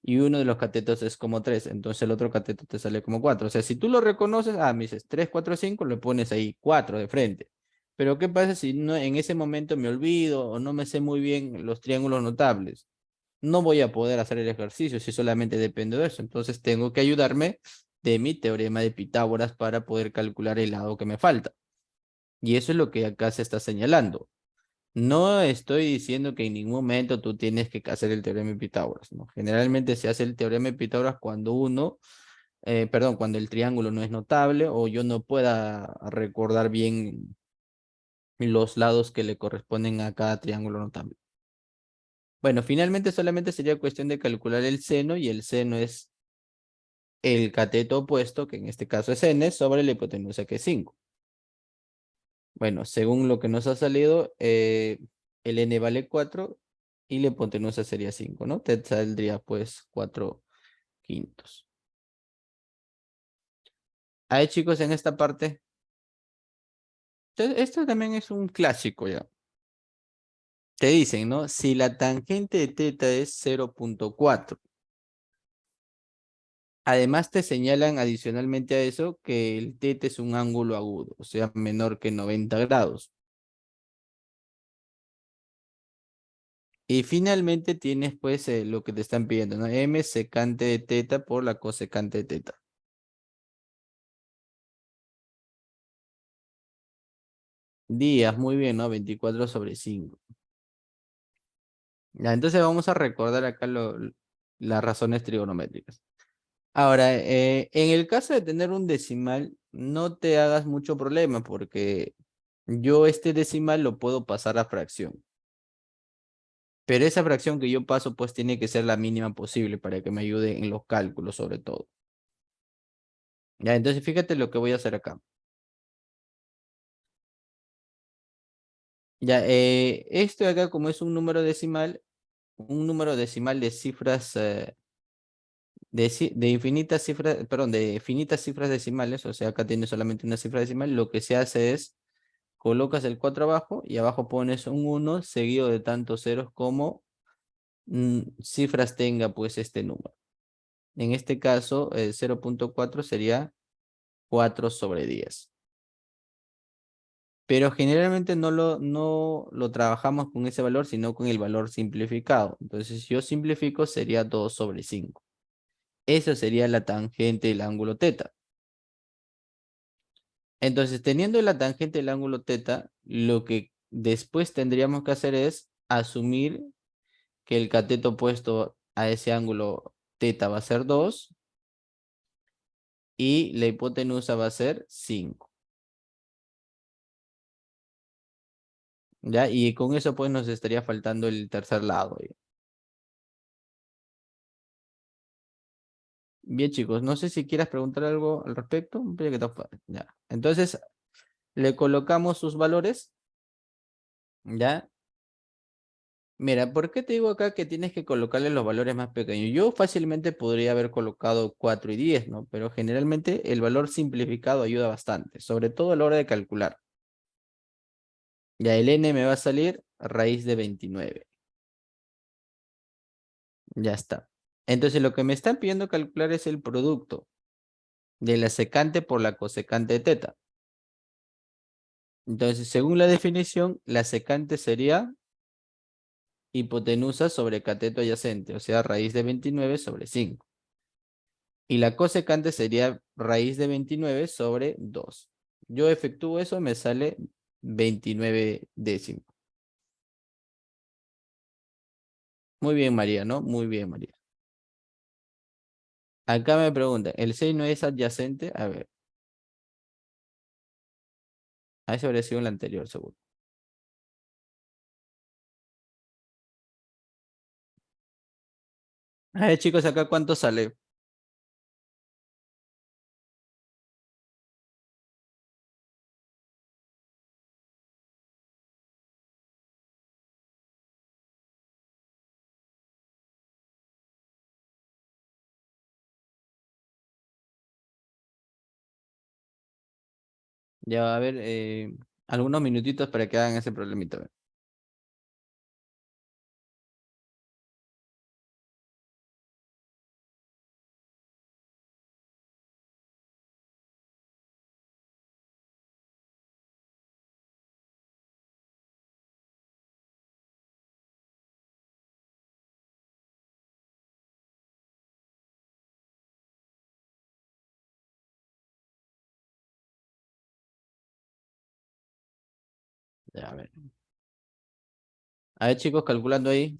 y uno de los catetos es como 3, entonces el otro cateto te sale como 4. O sea, si tú lo reconoces, me dices 3, 4, 5, le pones ahí 4 de frente. Pero ¿qué pasa si no, en ese momento me olvido o no me sé muy bien los triángulos notables? No voy a poder hacer el ejercicio si solamente dependo de eso. Entonces tengo que ayudarme de mi teorema de Pitágoras para poder calcular el lado que me falta. Y eso es lo que acá se está señalando. No estoy diciendo que en ningún momento tú tienes que hacer el teorema de Pitágoras, ¿no? Generalmente se hace el teorema de Pitágoras cuando cuando el triángulo no es notable o yo no pueda recordar bien los lados que le corresponden a cada triángulo notable. Bueno, finalmente solamente sería cuestión de calcular el seno y el seno es el cateto opuesto, que en este caso es n, sobre la hipotenusa que es 5. Bueno, según lo que nos ha salido, el n vale 4 y la hipotenusa sería 5, ¿no? Te saldría pues 4 quintos. Ahí chicos, en esta parte, esto también es un clásico ya. Te dicen, ¿no? Si la tangente de teta es 0,4. Además te señalan adicionalmente a eso que el teta es un ángulo agudo, o sea, menor que 90 grados. Y finalmente tienes pues lo que te están pidiendo, ¿no? M secante de teta por la cosecante de teta. días, muy bien, ¿no? 24/5. Ya, entonces vamos a recordar acá las razones trigonométricas. Ahora, en el caso de tener un decimal, no te hagas mucho problema porque yo este decimal lo puedo pasar a fracción. Pero esa fracción que yo paso pues tiene que ser la mínima posible para que me ayude en los cálculos sobre todo. Ya, entonces fíjate lo que voy a hacer acá. Ya, esto de acá como es un número decimal de cifras, de infinitas cifras, perdón, de finitas cifras decimales, o sea, acá tiene solamente una cifra decimal, lo que se hace es, colocas el 4 abajo y abajo pones un 1 seguido de tantos ceros como cifras tenga pues este número. En este caso, 0.4 sería 4/10. Pero generalmente no lo trabajamos con ese valor, sino con el valor simplificado. Entonces, si yo simplifico, sería 2/5. Eso sería la tangente del ángulo teta. Entonces, teniendo la tangente del ángulo teta, lo que después tendríamos que hacer es asumir que el cateto opuesto a ese ángulo teta va a ser 2 y la hipotenusa va a ser 5. ¿Ya? Y con eso pues nos estaría faltando el tercer lado. Bien, chicos, no sé si quieras preguntar algo al respecto. Ya que está ya. Entonces, le colocamos sus valores. ¿Ya? Mira, ¿por qué te digo acá que tienes que colocarle los valores más pequeños? Yo fácilmente podría haber colocado 4 y 10, ¿no? Pero generalmente el valor simplificado ayuda bastante, sobre todo a la hora de calcular. Ya el n me va a salir raíz de 29. Ya está. Entonces lo que me están pidiendo calcular es el producto de la secante por la cosecante de teta. Entonces, según la definición, la secante sería hipotenusa sobre cateto adyacente, o sea, raíz de 29/5. Y la cosecante sería raíz de 29 sobre 2. Yo efectúo eso, me sale 29 décimos. Muy bien, María, ¿no? Muy bien, María. Acá me pregunta, ¿el 6 no es adyacente? A ver, a eso habría sido el anterior, seguro. A ver, chicos, acá cuánto sale. Ya va a haber algunos minutitos para que hagan ese problemita. A ver. Ya, a ver. A ver, chicos, calculando ahí.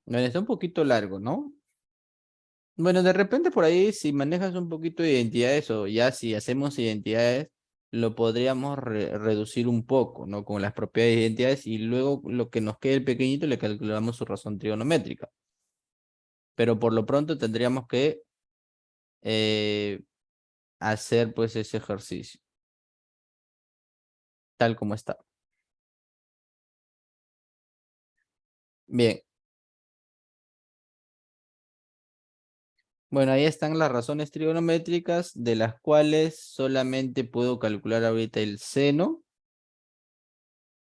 Bueno, está un poquito largo, ¿no? Bueno, de repente por ahí, si manejas un poquito de identidades o ya si hacemos identidades, lo podríamos reducir un poco, ¿no? Con las propiedades de identidades y luego lo que nos quede el pequeñito le calculamos su razón trigonométrica. Pero por lo pronto tendríamos que eh, hacer pues ese ejercicio, tal como está. Bien, bueno, ahí están las razones trigonométricas de las cuales solamente puedo calcular ahorita el seno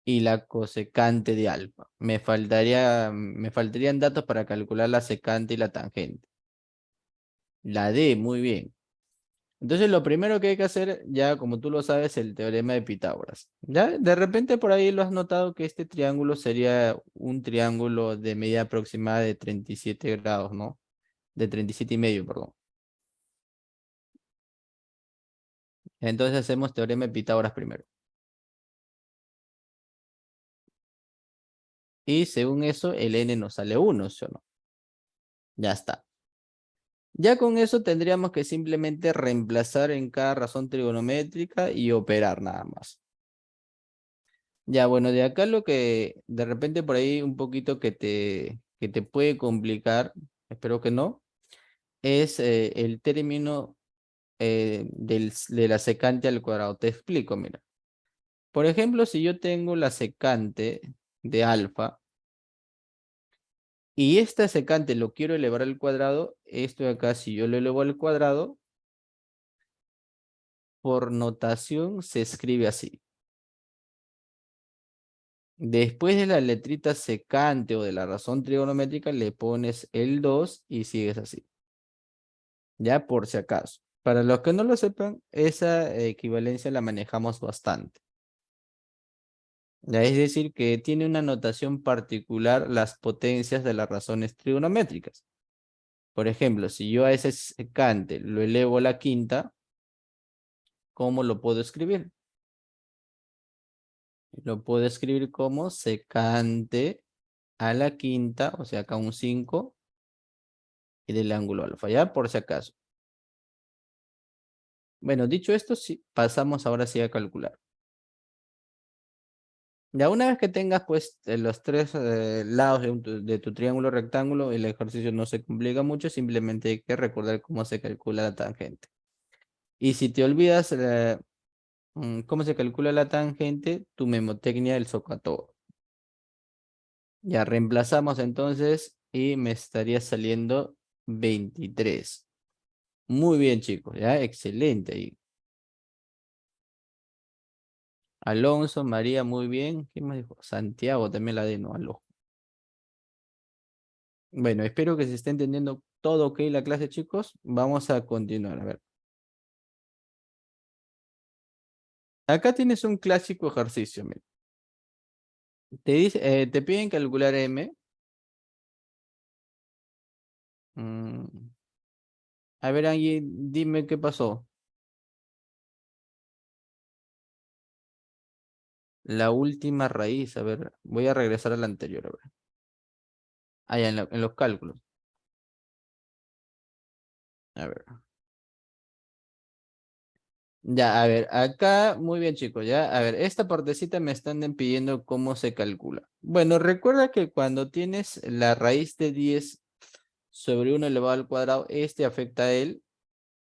y la cosecante de alfa. Me faltarían datos para calcular la secante y la tangente. La D, muy bien. Entonces lo primero que hay que hacer, ya como tú lo sabes, el teorema de Pitágoras. Ya de repente por ahí lo has notado que este triángulo sería un triángulo de medida aproximada de 37 grados, ¿no? De 37,5, perdón. Entonces hacemos teorema de Pitágoras primero. Y según eso, el n nos sale 1, ¿sí o no? Ya está. Ya con eso tendríamos que simplemente reemplazar en cada razón trigonométrica y operar nada más. Ya, bueno, de acá lo que de repente por ahí un poquito que te puede complicar, espero que no, es el término de la secante al cuadrado. Te explico, mira. Por ejemplo, si yo tengo la secante de alfa y esta secante lo quiero elevar al cuadrado, esto de acá, si yo lo elevo al cuadrado, por notación se escribe así. Después de la letrita secante o de la razón trigonométrica le pones el 2 y sigues así. Ya por si acaso. Para los que no lo sepan, esa equivalencia la manejamos bastante. Ya es decir, que tiene una notación particular las potencias de las razones trigonométricas. Por ejemplo, si yo a ese secante lo elevo a la quinta, ¿cómo lo puedo escribir? Lo puedo escribir como secante a la quinta, o sea, acá un 5, y del ángulo alfa, ya por si acaso. Bueno, dicho esto, sí, pasamos ahora sí a calcular. Ya una vez que tengas pues los tres lados de tu triángulo rectángulo, el ejercicio no se complica mucho, simplemente hay que recordar cómo se calcula la tangente. Y si te olvidas cómo se calcula la tangente, tu memotecnia el SOHCAHTOA. Ya reemplazamos entonces y me estaría saliendo 23. Muy bien, chicos, ya excelente ahí. Alonso, María, muy bien. ¿Quién más dijo? Santiago también la de no, aló. Bueno, espero que se esté entendiendo todo ok la clase, chicos. Vamos a continuar. A ver. Acá tienes un clásico ejercicio. Mira. Te piden calcular M. Mm, A ver, Angie, dime qué pasó. La última raíz. A ver, voy a regresar a la anterior. A ver. Ah, ya, en los cálculos. A ver. Ya, a ver, acá, muy bien chicos, ya, a ver, esta partecita me están pidiendo cómo se calcula. Bueno, recuerda que cuando tienes la raíz de 10 sobre 1 elevado al cuadrado, este afecta a él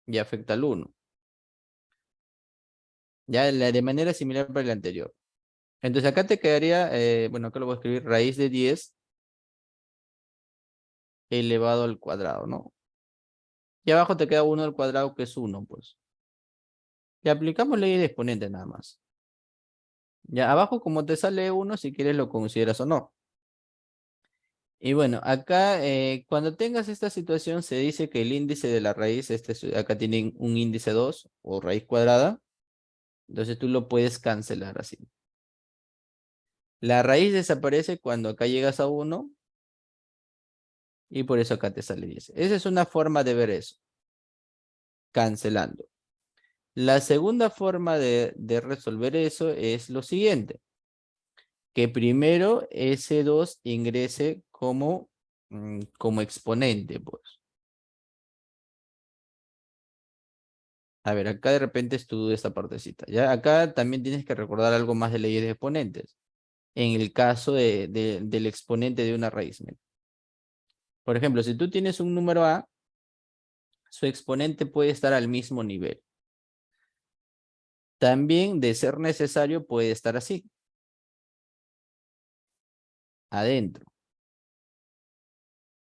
y afecta al 1. Ya, de manera similar para el anterior. Entonces acá te quedaría, bueno, acá lo voy a escribir, raíz de 10 elevado al cuadrado, ¿no? Y abajo te queda 1 al cuadrado, que es 1, pues. Y aplicamos ley de exponente nada más. Ya, abajo como te sale 1, si quieres lo consideras o no. Y bueno, acá cuando tengas esta situación se dice que el índice de la raíz, acá tienen un índice 2 o raíz cuadrada, entonces tú lo puedes cancelar así. La raíz desaparece cuando acá llegas a 1 y por eso acá te sale 10. Esa es una forma de ver eso, cancelando. La segunda forma de resolver eso es lo siguiente, que primero ese 2 ingrese como exponente, pues. A ver, acá de repente estudio esta partecita. Ya acá también tienes que recordar algo más de leyes de exponentes. En el caso del exponente de una raíz. Mira. Por ejemplo, si tú tienes un número A, su exponente puede estar al mismo nivel. También, de ser necesario, puede estar así. Adentro.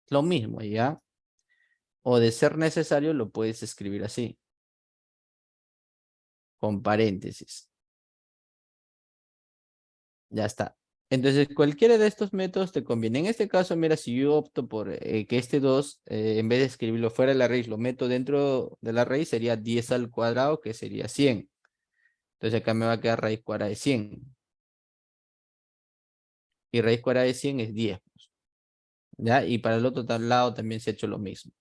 Lo mismo, ¿ya? O de ser necesario, lo puedes escribir así. Con paréntesis. Ya está. Entonces, cualquiera de estos métodos te conviene. En este caso, mira, si yo opto por que este 2, en vez de escribirlo fuera de la raíz, lo meto dentro de la raíz, sería 10 al cuadrado, que sería 100. Entonces, acá me va a quedar raíz cuadrada de 100. Y raíz cuadrada de 100 es 10. ¿Ya? Y para el otro lado también se ha hecho lo mismo.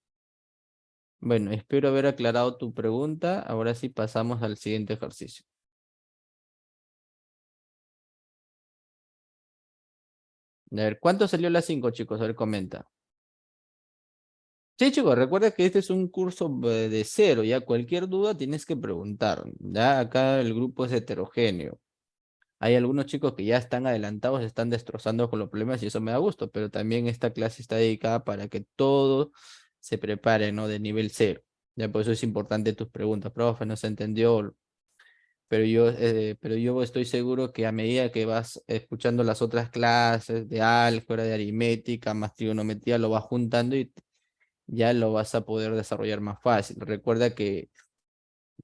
Bueno, espero haber aclarado tu pregunta. Ahora sí pasamos al siguiente ejercicio. A ver, ¿cuánto salió la 5, chicos? A ver, comenta. Sí, chicos, recuerda que este es un curso de cero, ya cualquier duda tienes que preguntar. Ya acá el grupo es heterogéneo. Hay algunos chicos que ya están adelantados, están destrozando con los problemas y eso me da gusto, pero también esta clase está dedicada para que todo se prepare, ¿no? De nivel cero. Ya por eso es importante tus preguntas, profe, no se entendió, pero yo estoy seguro que a medida que vas escuchando las otras clases de álgebra, de aritmética, más trigonometría, lo vas juntando y ya lo vas a poder desarrollar más fácil. Recuerda que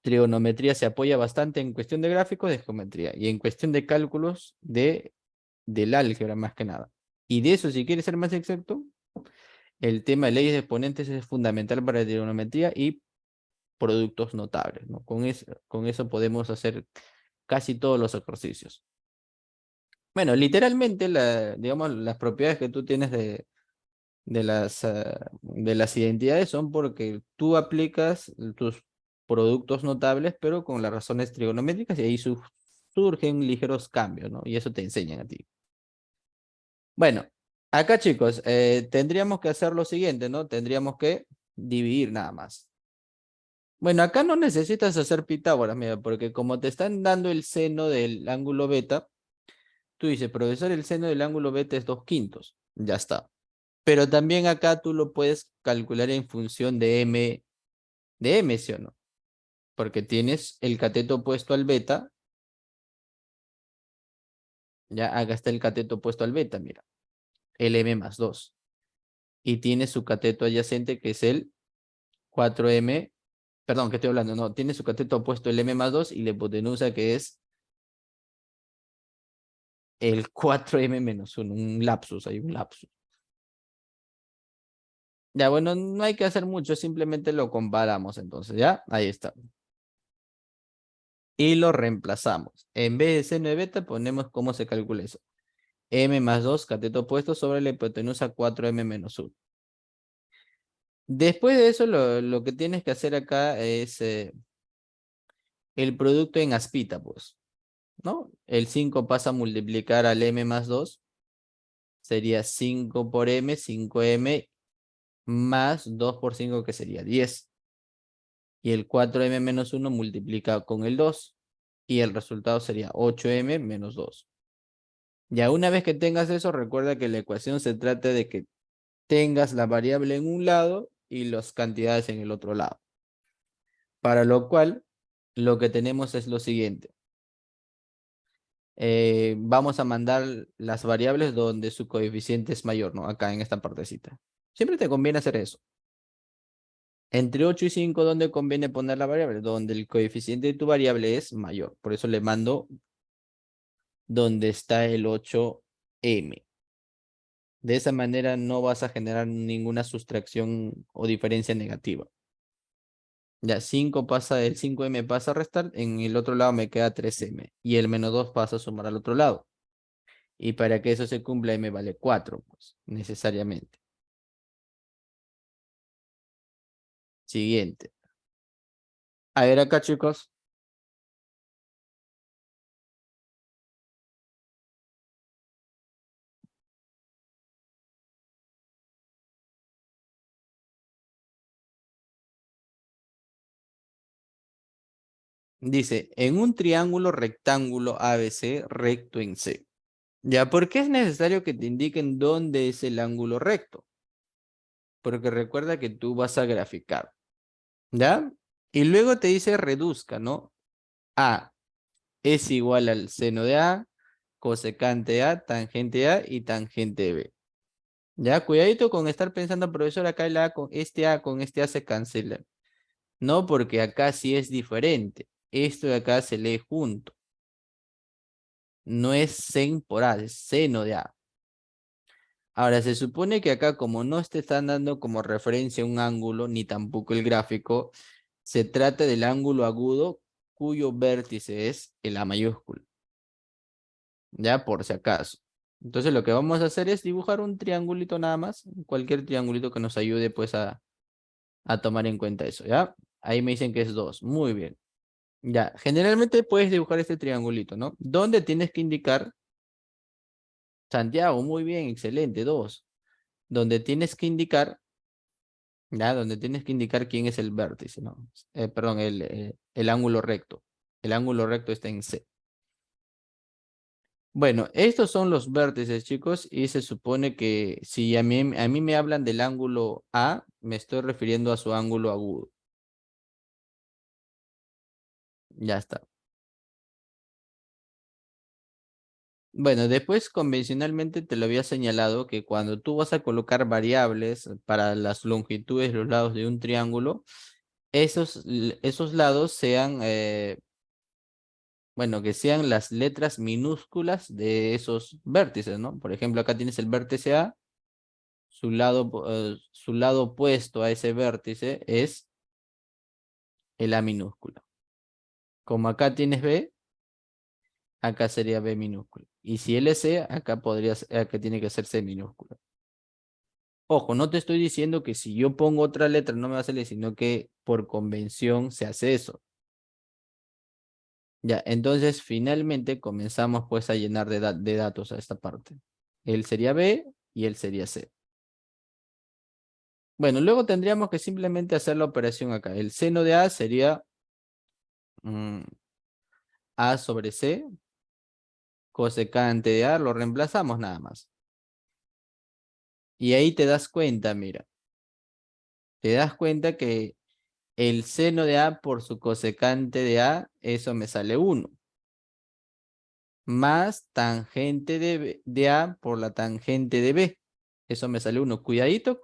trigonometría se apoya bastante en cuestión de gráficos de geometría y en cuestión de cálculos del álgebra más que nada. Y de eso, si quieres ser más exacto, el tema de leyes de exponentes es fundamental para la trigonometría y productos notables, ¿no? Con eso podemos hacer casi todos los ejercicios. Bueno, literalmente, digamos, las propiedades que tú tienes de las identidades son porque tú aplicas tus productos notables, pero con las razones trigonométricas y ahí surgen ligeros cambios, ¿no? Y eso te enseñan a ti. Bueno, acá chicos, tendríamos que hacer lo siguiente, ¿no? Tendríamos que dividir nada más. Bueno, acá no necesitas hacer Pitágoras, mira, porque como te están dando el seno del ángulo beta, tú dices, profesor, el seno del ángulo beta es 2/5. Ya está. Pero también acá tú lo puedes calcular en función de m, ¿sí o no? Porque tienes el cateto opuesto al beta, ya acá está el cateto opuesto al beta, mira, el m+2. Y tiene su cateto adyacente que es el 4m, perdón, que estoy hablando, no, tiene su cateto opuesto el m+2 y la hipotenusa que es el 4m-1, un lapsus, hay un lapsus. Ya, bueno, no hay que hacer mucho, simplemente lo comparamos entonces, ¿ya? Ahí está. Y lo reemplazamos. En vez de seno de beta, ponemos cómo se calcula eso. m+2, cateto opuesto, sobre la hipotenusa 4m-1. Después de eso, lo que tienes que hacer acá es el producto en aspita, pues, ¿no? El 5 pasa a multiplicar al m+2, sería 5 por m, 5m, más 2 por 5, que sería 10. Y el 4m-1 multiplica con el 2, y el resultado sería 8m-2. Ya una vez que tengas eso, recuerda que la ecuación se trata de que tengas la variable en un lado y las cantidades en el otro lado. Para lo cual, lo que tenemos es lo siguiente. Vamos a mandar las variables donde su coeficiente es mayor, ¿no? Acá en esta partecita. Siempre te conviene hacer eso. Entre 8 y 5, ¿dónde conviene poner la variable? Donde el coeficiente de tu variable es mayor. Por eso le mando donde está el 8m. De esa manera no vas a generar ninguna sustracción o diferencia negativa. Ya, 5 pasa, el 5m pasa a restar, en el otro lado me queda 3m. Y el -2 pasa a sumar al otro lado. Y para que eso se cumpla, m vale 4, pues, necesariamente. Siguiente. A ver acá, chicos. Dice, en un triángulo rectángulo ABC recto en C. Ya, ¿por qué es necesario que te indiquen dónde es el ángulo recto? Porque recuerda que tú vas a graficar, ¿ya? Y luego te dice reduzca, ¿no? A es igual al seno de A, cosecante A, tangente A y tangente B. Ya, cuidadito con estar pensando, profesor, acá el A con este A se cancela. No, porque acá sí es diferente. Esto de acá se lee junto. No es sen por A, es seno de A. Ahora, se supone que acá, como no te están dando como referencia un ángulo, ni tampoco el gráfico, se trata del ángulo agudo cuyo vértice es el A mayúsculo. Ya, por si acaso. Entonces, lo que vamos a hacer es dibujar un triangulito nada más, cualquier triangulito que nos ayude pues a tomar en cuenta eso, ¿ya? Ahí me dicen que es 2. Muy bien. Ya, generalmente puedes dibujar este triangulito, ¿no? ¿Dónde tienes que indicar Santiago, muy bien, excelente, 2. Donde tienes que indicar, ya, donde tienes que indicar quién es el vértice, ¿no? Perdón, el ángulo recto. El ángulo recto está en C. Bueno, estos son los vértices, chicos, y se supone que si a mí me hablan del ángulo A, me estoy refiriendo a su ángulo agudo. Ya está. Bueno, después convencionalmente te lo había señalado que cuando tú vas a colocar variables para las longitudes de los lados de un triángulo, esos lados sean, bueno, que sean las letras minúsculas de esos vértices, ¿no? Por ejemplo, acá tienes el vértice A, su lado opuesto a ese vértice es el A minúscula. Como acá tienes B, acá sería B minúscula. Y si L es C, acá tiene que ser C minúscula. Ojo, no te estoy diciendo que si yo pongo otra letra no me va a salir, sino que por convención se hace eso. Ya, entonces finalmente comenzamos pues a llenar de datos a esta parte. Él sería B y él sería C. Bueno, luego tendríamos que simplemente hacer la operación acá. El seno de A sería mm, A sobre C. Cosecante de A lo reemplazamos nada más. Y ahí te das cuenta, mira. Te das cuenta que el seno de A por su cosecante de A, eso me sale 1. Más tangente de A por la tangente de B. Eso me sale 1. Cuidadito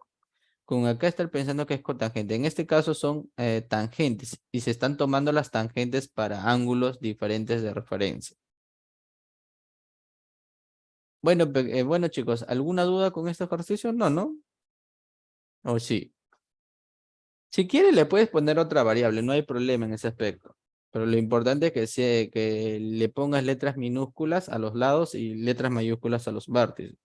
con acá estar pensando que es cotangente. En este caso son tangentes y se están tomando las tangentes para ángulos diferentes de referencia. Bueno, bueno chicos, ¿alguna duda con este ejercicio? No, ¿no? ¿O sí? Si quieres le puedes poner otra variable, no hay problema en ese aspecto. Pero lo importante es que le pongas letras minúsculas a los lados y letras mayúsculas a los vértices.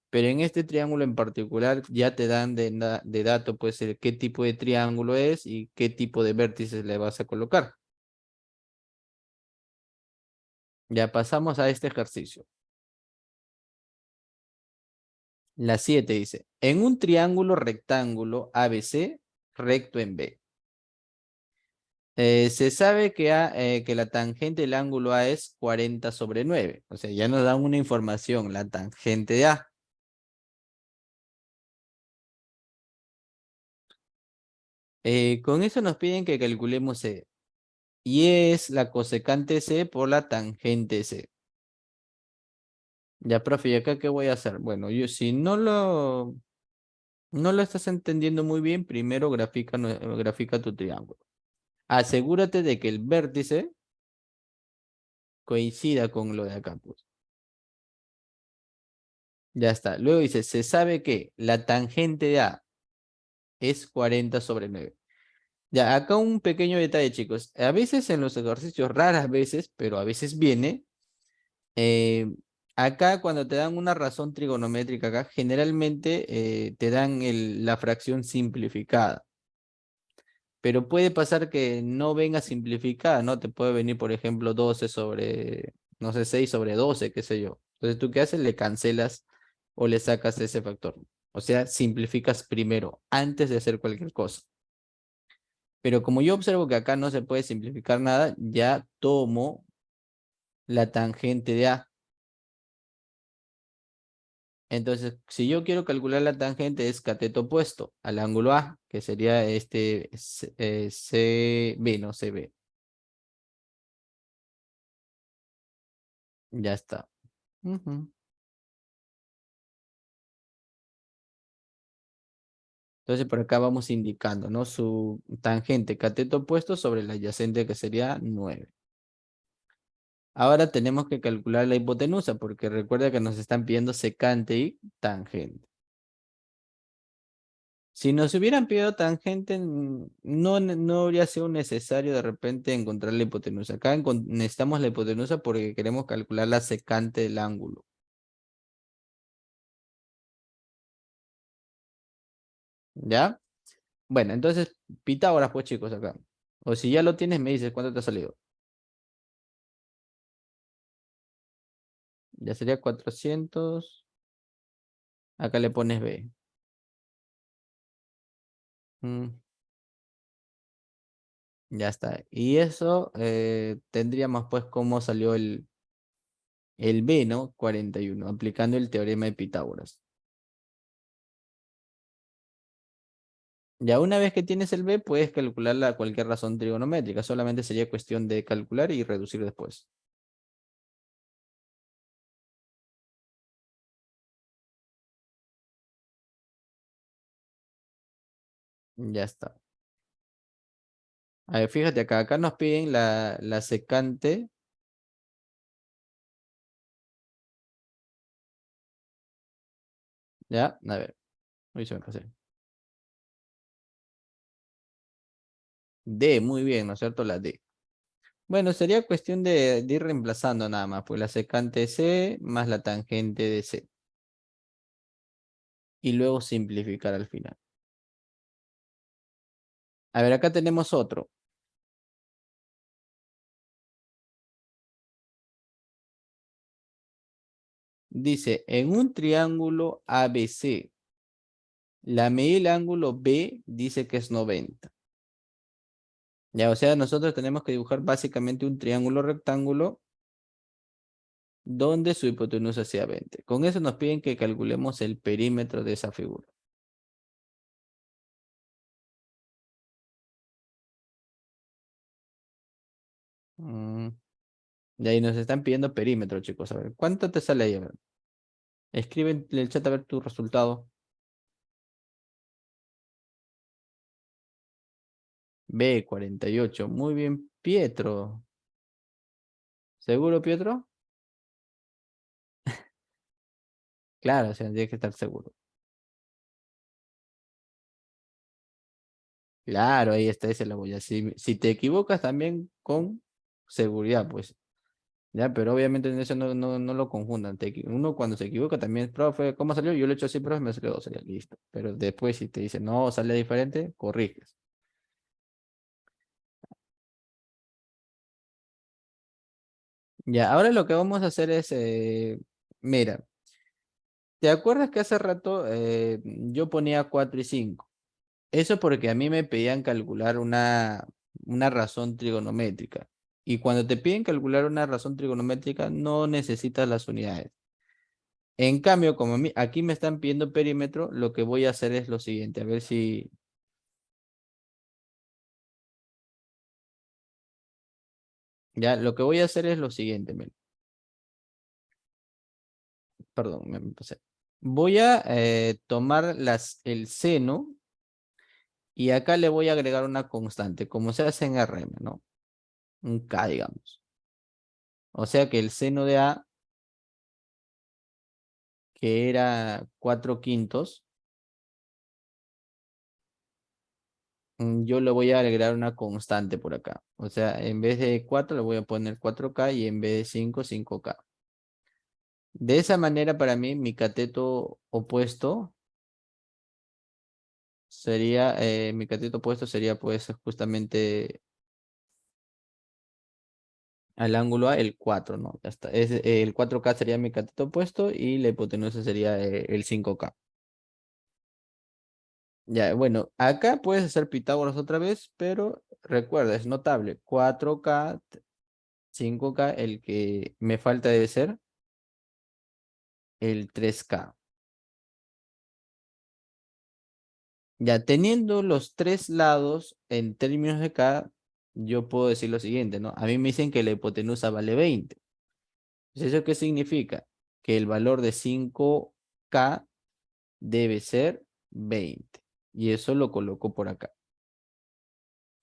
Pero en este triángulo en particular ya te dan de dato pues qué tipo de triángulo es y qué tipo de vértices le vas a colocar. Ya pasamos a este ejercicio. La 7 dice, en un triángulo rectángulo ABC recto en B. Se sabe que la tangente del ángulo A es 40 sobre 9. O sea, ya nos dan una información, la tangente de A. Con eso nos piden que calculemos C. Y es la cosecante C por la tangente C. Ya, profe, ¿y acá qué voy a hacer? Bueno, yo si no lo estás entendiendo muy bien, primero grafica tu triángulo. Asegúrate de que el vértice coincida con lo de acá, pues. Ya está. Luego dice, se sabe que la tangente de A es 40 sobre 9. Ya, acá un pequeño detalle, chicos. A veces en los ejercicios, raras veces, pero a veces viene, eh, acá cuando te dan una razón trigonométrica acá, generalmente te dan la fracción simplificada. Pero puede pasar que no venga simplificada, ¿no? Te puede venir, por ejemplo, 12 sobre, no sé, 6 sobre 12, qué sé yo. Entonces, ¿tú qué haces? Le cancelas o le sacas ese factor. O sea, simplificas primero, antes de hacer cualquier cosa. Pero como yo observo que acá no se puede simplificar nada, ya tomo la tangente de A. Entonces, si yo quiero calcular la tangente, es cateto opuesto al ángulo A, que sería este CB, no CB. Ya está. Ujú. Entonces, por acá vamos indicando, ¿no? Su tangente cateto opuesto sobre la adyacente que sería 9. Ahora tenemos que calcular la hipotenusa, porque recuerda que nos están pidiendo secante y tangente. Si nos hubieran pedido tangente, no habría sido necesario de repente encontrar la hipotenusa. Acá necesitamos la hipotenusa porque queremos calcular la secante del ángulo. ¿Ya? Bueno, entonces, Pitágoras, pues chicos, acá. O si ya lo tienes, me dices cuánto te ha salido. Ya sería 400. Acá le pones B. Mm, ya está. Y eso tendríamos pues cómo salió el B, ¿no? 41 aplicando el teorema de Pitágoras. Ya una vez que tienes el B, puedes calcularla cualquier razón trigonométrica. Solamente sería cuestión de calcular y reducir después. Ya está. A ver, fíjate acá nos piden la secante. Ya, a ver, hoy se me pasé. D, muy bien, ¿no es cierto? La D. Bueno, sería cuestión de ir reemplazando nada más, pues la secante de C más la tangente de C. Y luego simplificar al final. A ver, acá tenemos otro. Dice, en un triángulo ABC, la medida del ángulo B dice que es 90. Ya, o sea, nosotros tenemos que dibujar básicamente un triángulo rectángulo donde su hipotenusa sea 20. Con eso nos piden que calculemos el perímetro de esa figura. Mm, de ahí nos están pidiendo perímetro, chicos. A ver, ¿cuánto te sale ahí? A ver, escribe en el chat a ver tu resultado. B, 48. Muy bien, Pietro. ¿Seguro, Pietro? Claro, o sea, tienes que estar seguro. Claro, ahí está, esa es la huella. Si te equivocas también con seguridad, pues. Ya, pero obviamente en eso no lo confundan. Uno cuando se equivoca también, profe, ¿cómo salió? Yo lo he hecho así, profe, me salió 2, sería listo. Pero después si te dicen, no, sale diferente, corriges. Ya, ahora lo que vamos a hacer es, mira, ¿te acuerdas que hace rato yo ponía 4 y 5? Eso porque a mí me pedían calcular una razón trigonométrica. Y cuando te piden calcular una razón trigonométrica, no necesitas las unidades. En cambio, como aquí me están pidiendo perímetro, lo que voy a hacer es lo siguiente. A ver si... Ya, lo que voy a hacer es lo siguiente. Perdón, me pasé. Voy a tomar el seno y acá le voy a agregar una constante, como se hace en RM, ¿no? Un K, digamos. O sea que el seno de A, que era 4 quintos, yo le voy a agregar una constante por acá. O sea, en vez de 4 le voy a poner 4K y en vez de 5, 5K. De esa manera, para mí, mi cateto opuesto sería pues justamente al ángulo A el 4, ¿no? Ya está. El 4K sería mi cateto opuesto y la hipotenusa sería el 5K. Ya, bueno, acá puedes hacer Pitágoras otra vez, pero recuerda, es notable. 4K, 5K, el que me falta debe ser el 3K. Ya teniendo los tres lados en términos de K, yo puedo decir lo siguiente, ¿no? A mí me dicen que la hipotenusa vale 20. Entonces, ¿eso qué significa? Que el valor de 5K debe ser 20. Y eso lo coloco por acá.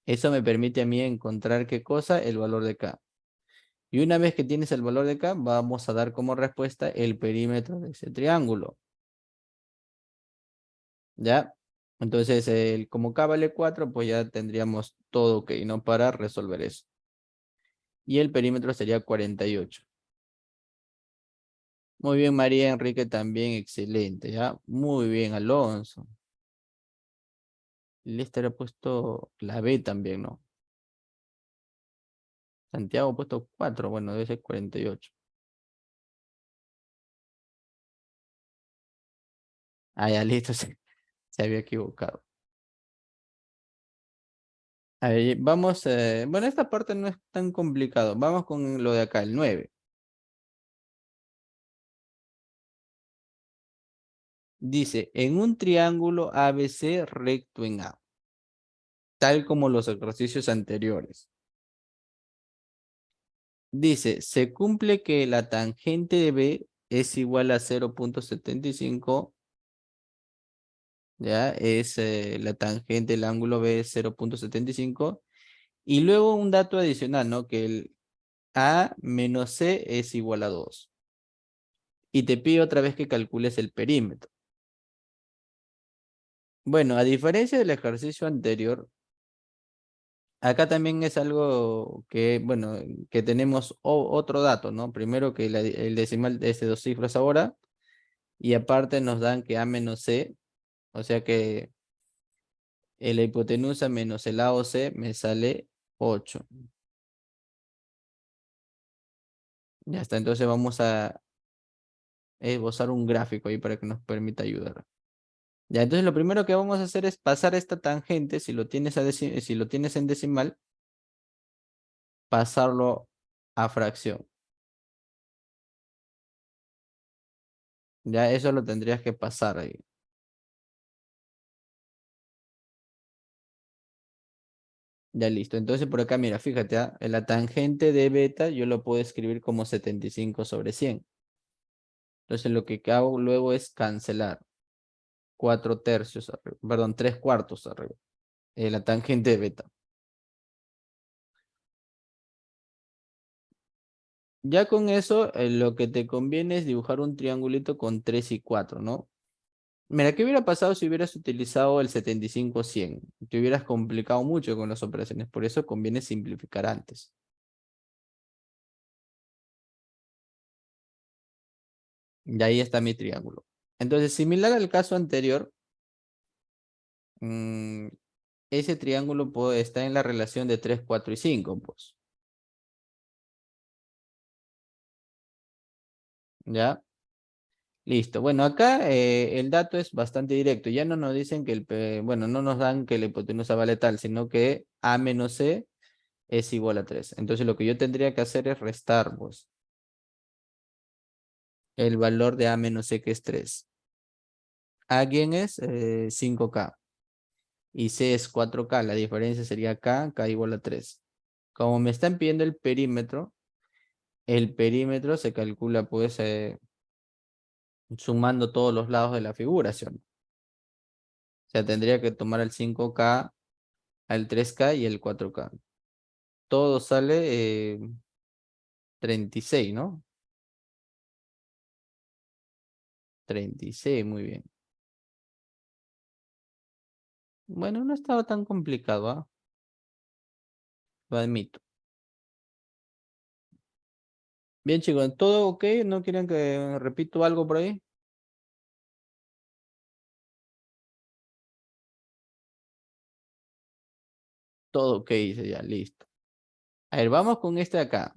Eso me permite a mí encontrar qué cosa, el valor de K. Y una vez que tienes el valor de K, vamos a dar como respuesta el perímetro de ese triángulo. ¿Ya? Entonces, como K vale 4, pues ya tendríamos todo ok, ¿no? Para resolver eso. Y el perímetro sería 48. Muy bien, María Enrique también, excelente, ¿ya? Muy bien, Alonso. Lester ha puesto la B también, ¿no? Santiago ha puesto 4, bueno, debe ser 48. Ah, ya, listo, se había equivocado. A ver, vamos, bueno, esta parte no es tan complicado. Vamos con lo de acá, el 9. Dice, en un triángulo ABC recto en A, tal como los ejercicios anteriores. Dice, se cumple que la tangente de B es igual a 0,75. Ya, es la tangente del ángulo B es 0,75. Y luego un dato adicional, ¿no? Que el A menos C es igual a 2. Y te pide otra vez que calcules el perímetro. Bueno, a diferencia del ejercicio anterior, acá también es algo que, bueno, que tenemos otro dato, ¿no? Primero que el decimal es de 2 cifras ahora, y aparte nos dan que A menos C, o sea que la hipotenusa menos el A o C me sale 8. Ya está, entonces vamos a esbozar un gráfico ahí para que nos permita ayudar. Ya, entonces lo primero que vamos a hacer es pasar esta tangente, si lo tienes, si lo tienes en decimal, pasarlo a fracción. Ya eso lo tendrías que pasar ahí. Ya listo. Entonces por acá, mira, fíjate, la tangente de beta yo lo puedo escribir como 75/100. Entonces lo que hago luego es cancelar 4/3 arriba, perdón, 3/4 arriba. La tangente de beta. Ya con eso, lo que te conviene es dibujar un triangulito con 3 y 4, ¿no? Mira, ¿qué hubiera pasado si hubieras utilizado el 75/100? Te hubieras complicado mucho con las operaciones, por eso conviene simplificar antes. Y ahí está mi triángulo. Entonces, similar al caso anterior, mm, ese triángulo está en la relación de 3, 4 y 5, pues. ¿Ya? Listo. Bueno, acá el dato es bastante directo. Ya no nos dicen que bueno, no nos dan que la hipotenusa vale tal, sino que A menos C es igual a 3. Entonces lo que yo tendría que hacer es restar, pues, el valor de A menos C, que es 3. A, ¿quién es? 5K. Y C es 4K. La diferencia sería K igual a 3. Como me están pidiendo el perímetro se calcula pues sumando todos los lados de la figura, ¿sí o no? O sea, tendría que tomar el 5K, el 3K y el 4K. Todo sale 36, ¿no? 36, muy bien. Bueno, no estaba tan complicado, ¿ah? Lo admito. Bien, chicos, ¿todo ok? ¿No quieren que repito algo por ahí? Todo ok, dice ya, listo. A ver, vamos con este de acá,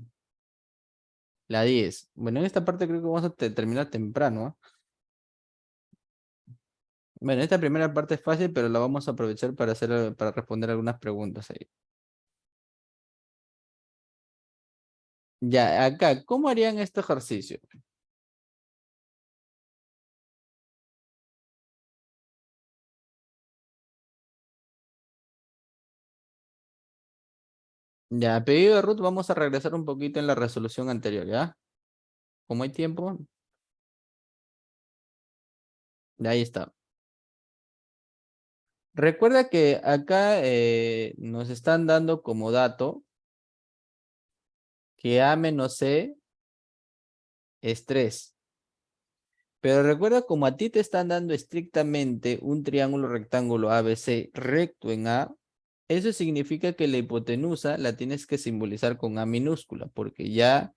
la 10. Bueno, en esta parte creo que vamos a terminar temprano, ¿ah? Bueno, esta primera parte es fácil, pero la vamos a aprovechar para para responder algunas preguntas ahí. Ya, acá, ¿cómo harían este ejercicio? Ya, a pedido de Ruth, vamos a regresar un poquito en la resolución anterior, ¿ya? Como hay tiempo, de ahí está. Recuerda que acá nos están dando como dato que A menos C es 3. Pero recuerda, como a ti te están dando estrictamente un triángulo rectángulo ABC recto en A, eso significa que la hipotenusa la tienes que simbolizar con A minúscula, porque ya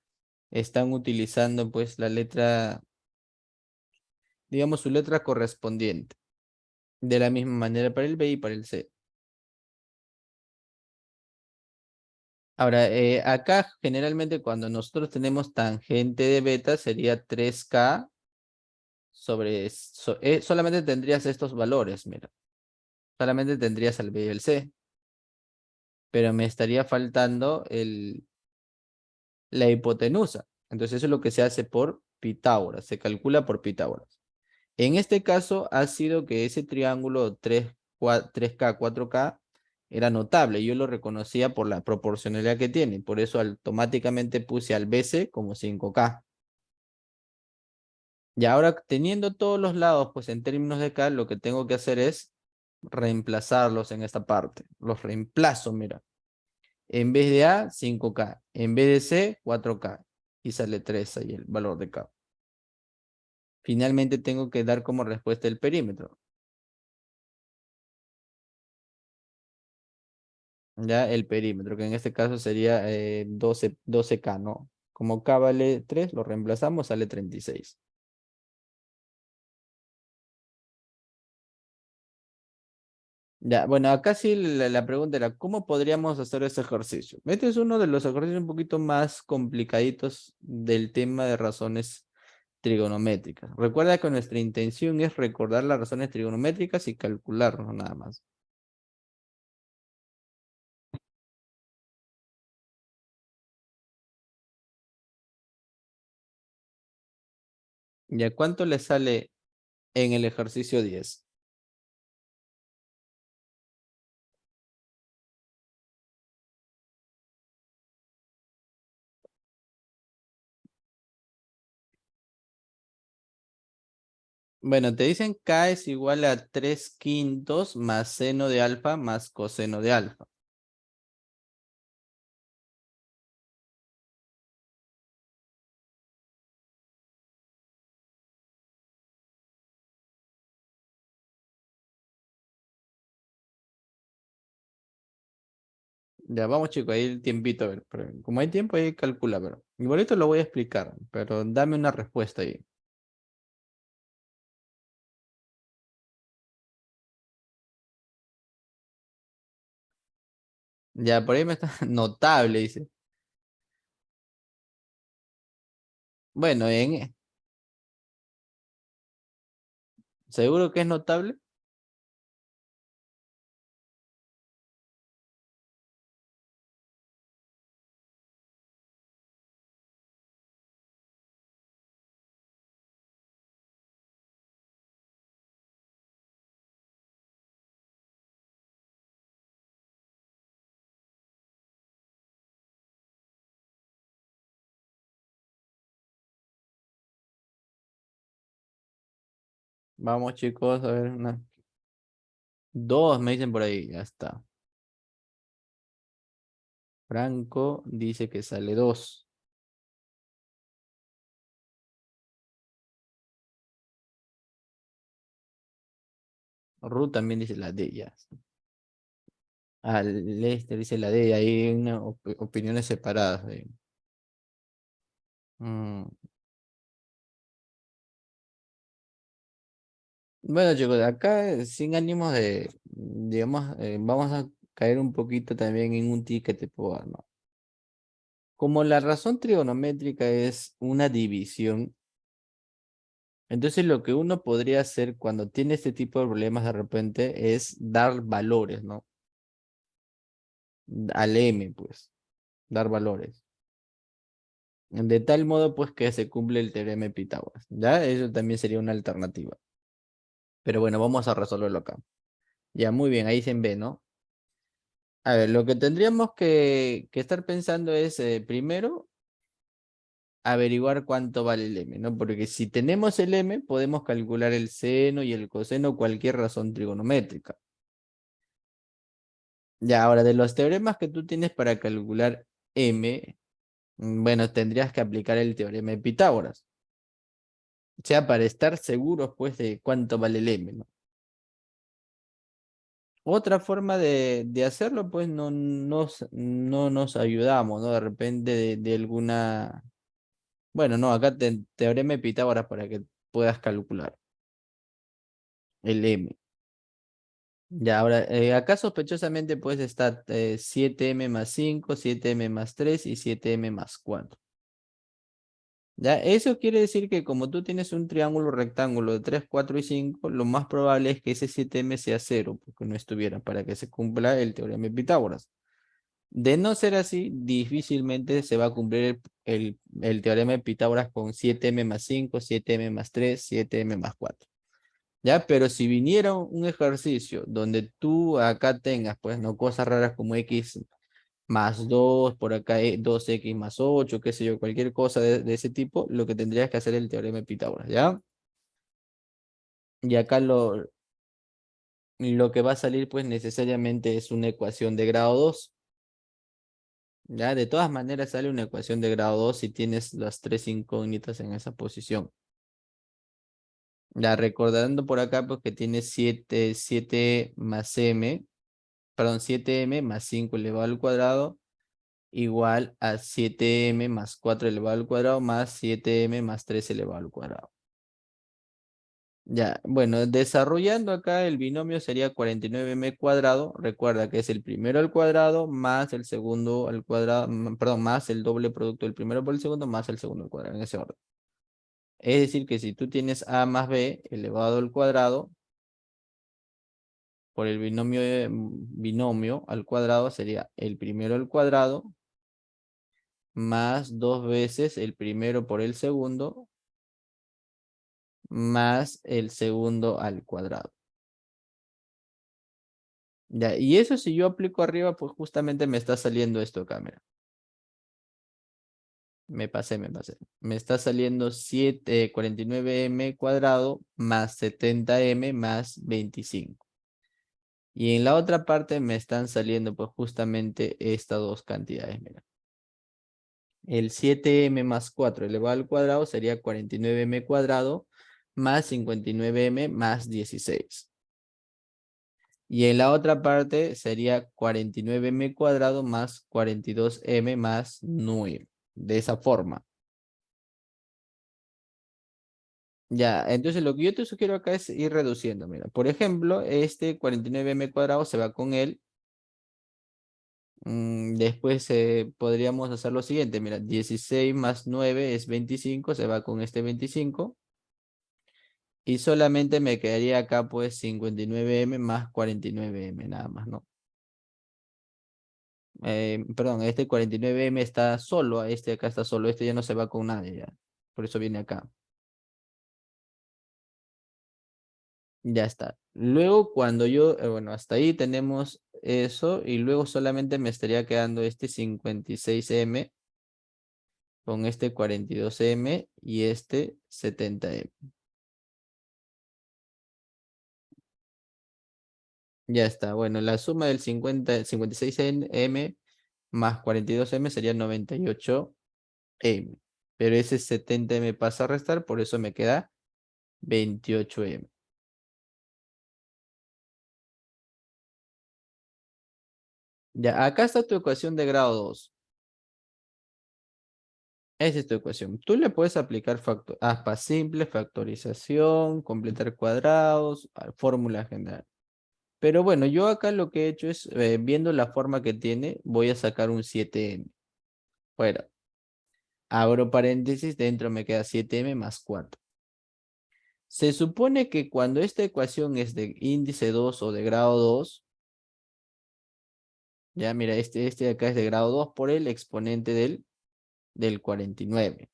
están utilizando pues la letra, digamos su letra correspondiente. De la misma manera para el B y para el C. Ahora, acá generalmente cuando nosotros tenemos tangente de beta sería 3K solamente tendrías estos valores, mira. Solamente tendrías el B y el C. Pero me estaría faltando la hipotenusa. Entonces eso es lo que se hace por Pitágoras, se calcula por Pitágoras. En este caso ha sido que ese triángulo 3K, 4K era notable. Yo lo reconocía por la proporcionalidad que tiene. Por eso automáticamente puse al BC como 5K. Y ahora teniendo todos los lados, pues en términos de K, lo que tengo que hacer es reemplazarlos en esta parte. Los reemplazo, mira. En vez de A, 5K. En vez de C, 4K. Y sale 3 ahí el valor de K. Finalmente tengo que dar como respuesta el perímetro. Ya el perímetro, que en este caso sería 12K, ¿no? Como K vale 3, lo reemplazamos, sale 36. Ya, bueno, acá sí la pregunta era, ¿cómo podríamos hacer ese ejercicio? Este es uno de los ejercicios un poquito más complicaditos del tema de razones trigonométricas. Recuerda que nuestra intención es recordar las razones trigonométricas y calcularlas nada más. ¿Ya cuánto le sale en el ejercicio 10? Bueno, te dicen K es igual a 3 quintos más seno de alfa más coseno de alfa. Ya vamos chicos, ahí el tiempito, a ver, pero como hay tiempo ahí calcula, pero igualito lo voy a explicar, pero dame una respuesta ahí. Ya por ahí me está notable, dice. Bueno, ¿seguro que es notable? Vamos chicos, a ver, dos me dicen por ahí, ya está. Franco dice que sale 2. Ruth también dice la D, ya. Lester dice la D, ahí hay opiniones separadas. Ahí. Mm. Bueno, chicos, acá sin ánimos digamos, vamos a caer un poquito también en un tip que te puedo dar, ¿no? Como la razón trigonométrica es una división, entonces lo que uno podría hacer cuando tiene este tipo de problemas de repente es dar valores, ¿no? Al M, pues, dar valores. De tal modo, pues, que se cumple el teorema de Pitágoras, ¿ya? Eso también sería una alternativa. Pero bueno, vamos a resolverlo acá. Ya, muy bien, ahí se ve, ¿no? A ver, lo que tendríamos que estar pensando es, primero, averiguar cuánto vale el m, ¿no? Porque si tenemos el m, podemos calcular el seno y el coseno, cualquier razón trigonométrica. Ya, ahora, de los teoremas que tú tienes para calcular m, bueno, tendrías que aplicar el teorema de Pitágoras. O sea, para estar seguros, pues, de cuánto vale el m, ¿no? Otra forma de hacerlo, pues, no nos ayudamos, ¿no? De repente de alguna. Bueno, no, acá teorema de Pitágoras para que puedas calcular el M. Ya, ahora, acá sospechosamente pues está 7M más 5, 7M más 3 y 7M más 4. Ya, eso quiere decir que como tú tienes un triángulo rectángulo de 3, 4 y 5, lo más probable es que ese 7m sea cero, porque no estuviera, para que se cumpla el teorema de Pitágoras. De no ser así, difícilmente se va a cumplir el teorema de Pitágoras con 7m más 5, 7m más 3, 7m más 4. ¿Ya? Pero si viniera un ejercicio donde tú acá tengas, pues, no cosas raras como x más 2 por acá 2x más 8 qué sé yo, cualquier cosa de ese tipo, lo que tendrías que hacer es el teorema de Pitágoras, ¿ya? Y acá lo que va a salir, pues, necesariamente es una ecuación de grado 2. Ya, de todas maneras sale una ecuación de grado 2 si tienes las tres incógnitas en esa posición. Ya, recordando por acá, pues, que tienes 7 más m, perdón, 7m más 5 elevado al cuadrado igual a 7m más 4 elevado al cuadrado más 7m más 3 elevado al cuadrado. Ya, bueno, desarrollando acá el binomio sería 49m cuadrado. Recuerda que es el primero al cuadrado más el segundo al cuadrado, perdón, más el doble producto del primero por el segundo más el segundo al cuadrado, en ese orden. Es decir, que si tú tienes a más b elevado al cuadrado, por el binomio, binomio al cuadrado sería el primero al cuadrado más dos veces el primero por el segundo más el segundo al cuadrado. Ya, y eso si yo aplico arriba, pues justamente me está saliendo esto acá, mira. Me pasé, me pasé. Me está saliendo 49m cuadrado más 70m más 25. Y en la otra parte me están saliendo pues justamente estas dos cantidades, mira. El 7m más 4 elevado al cuadrado sería 49m cuadrado más 59m más 16. Y en la otra parte sería 49m cuadrado más 42m más 9. De esa forma. Ya, entonces lo que yo te sugiero acá es ir reduciendo. Mira, por ejemplo, este 49m cuadrado se va con él. Después podríamos hacer lo siguiente. Mira, 16 más 9 es 25. Se va con este 25. Y solamente me quedaría acá pues 59m más 49m nada más, ¿no? Perdón, este 49m está solo, este acá está solo, este ya no se va con nadie ya. Por eso viene acá. Ya está. Luego cuando yo, bueno, hasta ahí tenemos eso y luego solamente me estaría quedando este 56m con este 42m y este 70m. Ya está. Bueno, la suma del 56m más 42m sería 98m. Pero ese 70m pasa a restar, por eso me queda 28m. Ya, acá está tu ecuación de grado 2. Esa es tu ecuación. Tú le puedes aplicar aspa simple, factorización, completar cuadrados, fórmula general. Pero bueno, yo acá lo que he hecho es, viendo la forma que tiene, voy a sacar un 7m. Fuera. Abro paréntesis, dentro me queda 7m más 4. Se supone que cuando esta ecuación es de índice 2 o de grado 2, ya mira, este de acá es de grado 2 por el exponente del 49.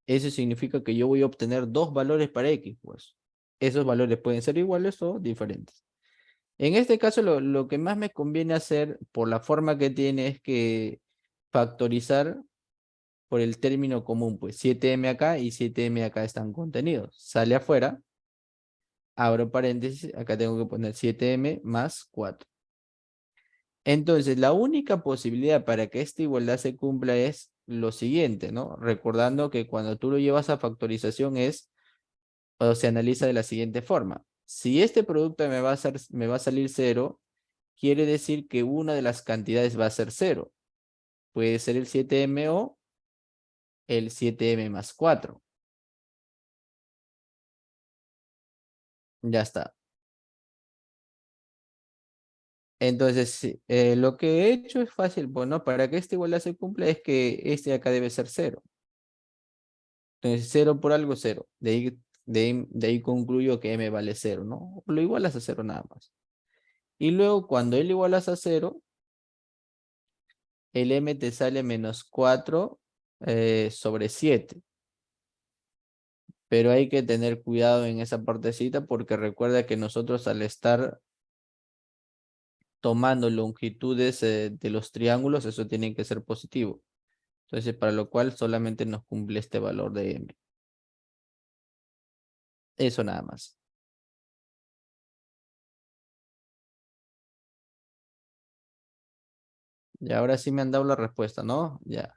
Eso significa que yo voy a obtener dos valores para X, pues. Esos valores pueden ser iguales o diferentes. En este caso, lo que más me conviene hacer por la forma que tiene es que factorizar por el término común, pues 7m acá y 7m acá están contenidos. Sale afuera, abro paréntesis, acá tengo que poner 7m más 4. Entonces, la única posibilidad para que esta igualdad se cumpla es lo siguiente, ¿no? Recordando que cuando tú lo llevas a factorización o se analiza de la siguiente forma. Si este producto me va a salir cero, quiere decir que una de las cantidades va a ser cero. Puede ser el 7m o el 7m más 4. Ya está. Entonces, sí, lo que he hecho es fácil. Bueno, para que esta igualdad se cumpla es que este de acá debe ser cero. Entonces, cero por algo, cero. De ahí concluyo que m vale cero, ¿no? Lo igualas a cero nada más. Y luego, cuando l igualas a cero, el m te sale menos 4 sobre 7. Pero hay que tener cuidado en esa partecita porque recuerda que nosotros al estar tomando longitudes de los triángulos, eso tiene que ser positivo. Entonces, para lo cual solamente nos cumple este valor de m. Eso nada más. Y ahora sí me han dado la respuesta, ¿no? Ya.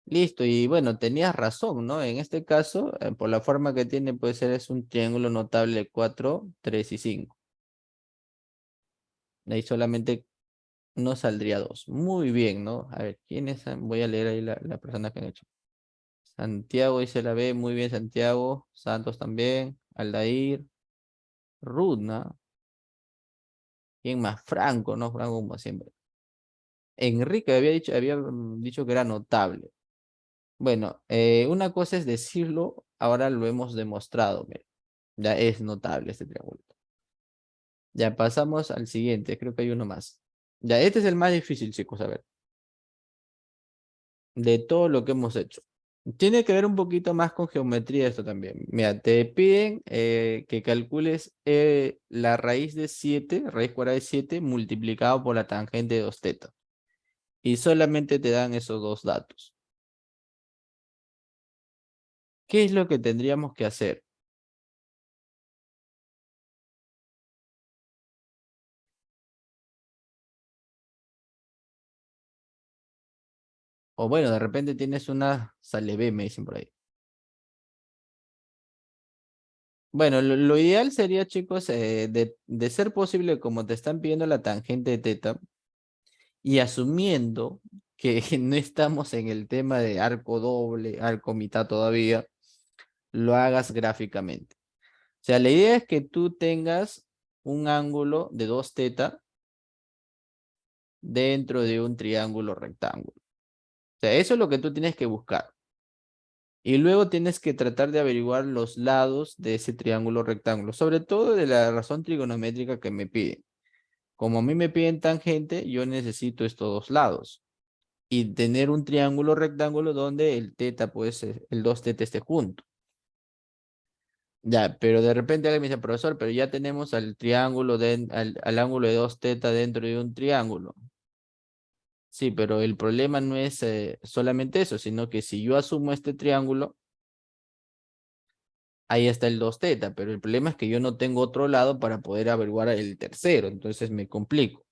Listo, y bueno, tenías razón, ¿no? En este caso, por la forma que tiene, puede ser es un triángulo notable de 4, 3 y 5. De ahí solamente no saldría 2. Muy bien, ¿no? A ver, ¿quiénes? Voy a leer ahí la persona que han hecho. Santiago dice la B, muy bien Santiago. Santos también. Aldair. Rudna. ¿Quién más? Franco, ¿no? Franco como siempre. Enrique había dicho que era notable. Bueno, una cosa es decirlo, ahora lo hemos demostrado. Mira. Ya es notable este triángulo. Ya pasamos al siguiente, creo que hay uno más. Ya, este es el más difícil, chicos, a ver, de todo lo que hemos hecho. Tiene que ver un poquito más con geometría esto también. Mira, te piden que calcules la raíz de 7, raíz cuadrada de 7, multiplicado por la tangente de 2 teta. Y solamente te dan esos dos datos. ¿Qué es lo que tendríamos que hacer? O bueno, de repente tienes una sale B, me dicen por ahí. Bueno, lo ideal sería, chicos, de ser posible, como te están pidiendo la tangente de teta, y asumiendo que no estamos en el tema de arco doble, arco mitad todavía, lo hagas gráficamente. O sea, la idea es que tú tengas un ángulo de 2 teta dentro de un triángulo rectángulo. O sea, eso es lo que tú tienes que buscar. Y luego tienes que tratar de averiguar los lados de ese triángulo rectángulo, sobre todo de la razón trigonométrica que me piden. Como a mí me piden tangente, yo necesito estos dos lados. Y tener un triángulo rectángulo donde el teta, pues, el 2 teta esté junto. Ya, pero de repente alguien me dice, profesor, pero ya tenemos al triángulo, al ángulo de 2 teta dentro de un triángulo. Sí, pero el problema no es solamente eso, sino que si yo asumo este triángulo, ahí está el 2 teta, pero el problema es que yo no tengo otro lado para poder averiguar el tercero, entonces me complico.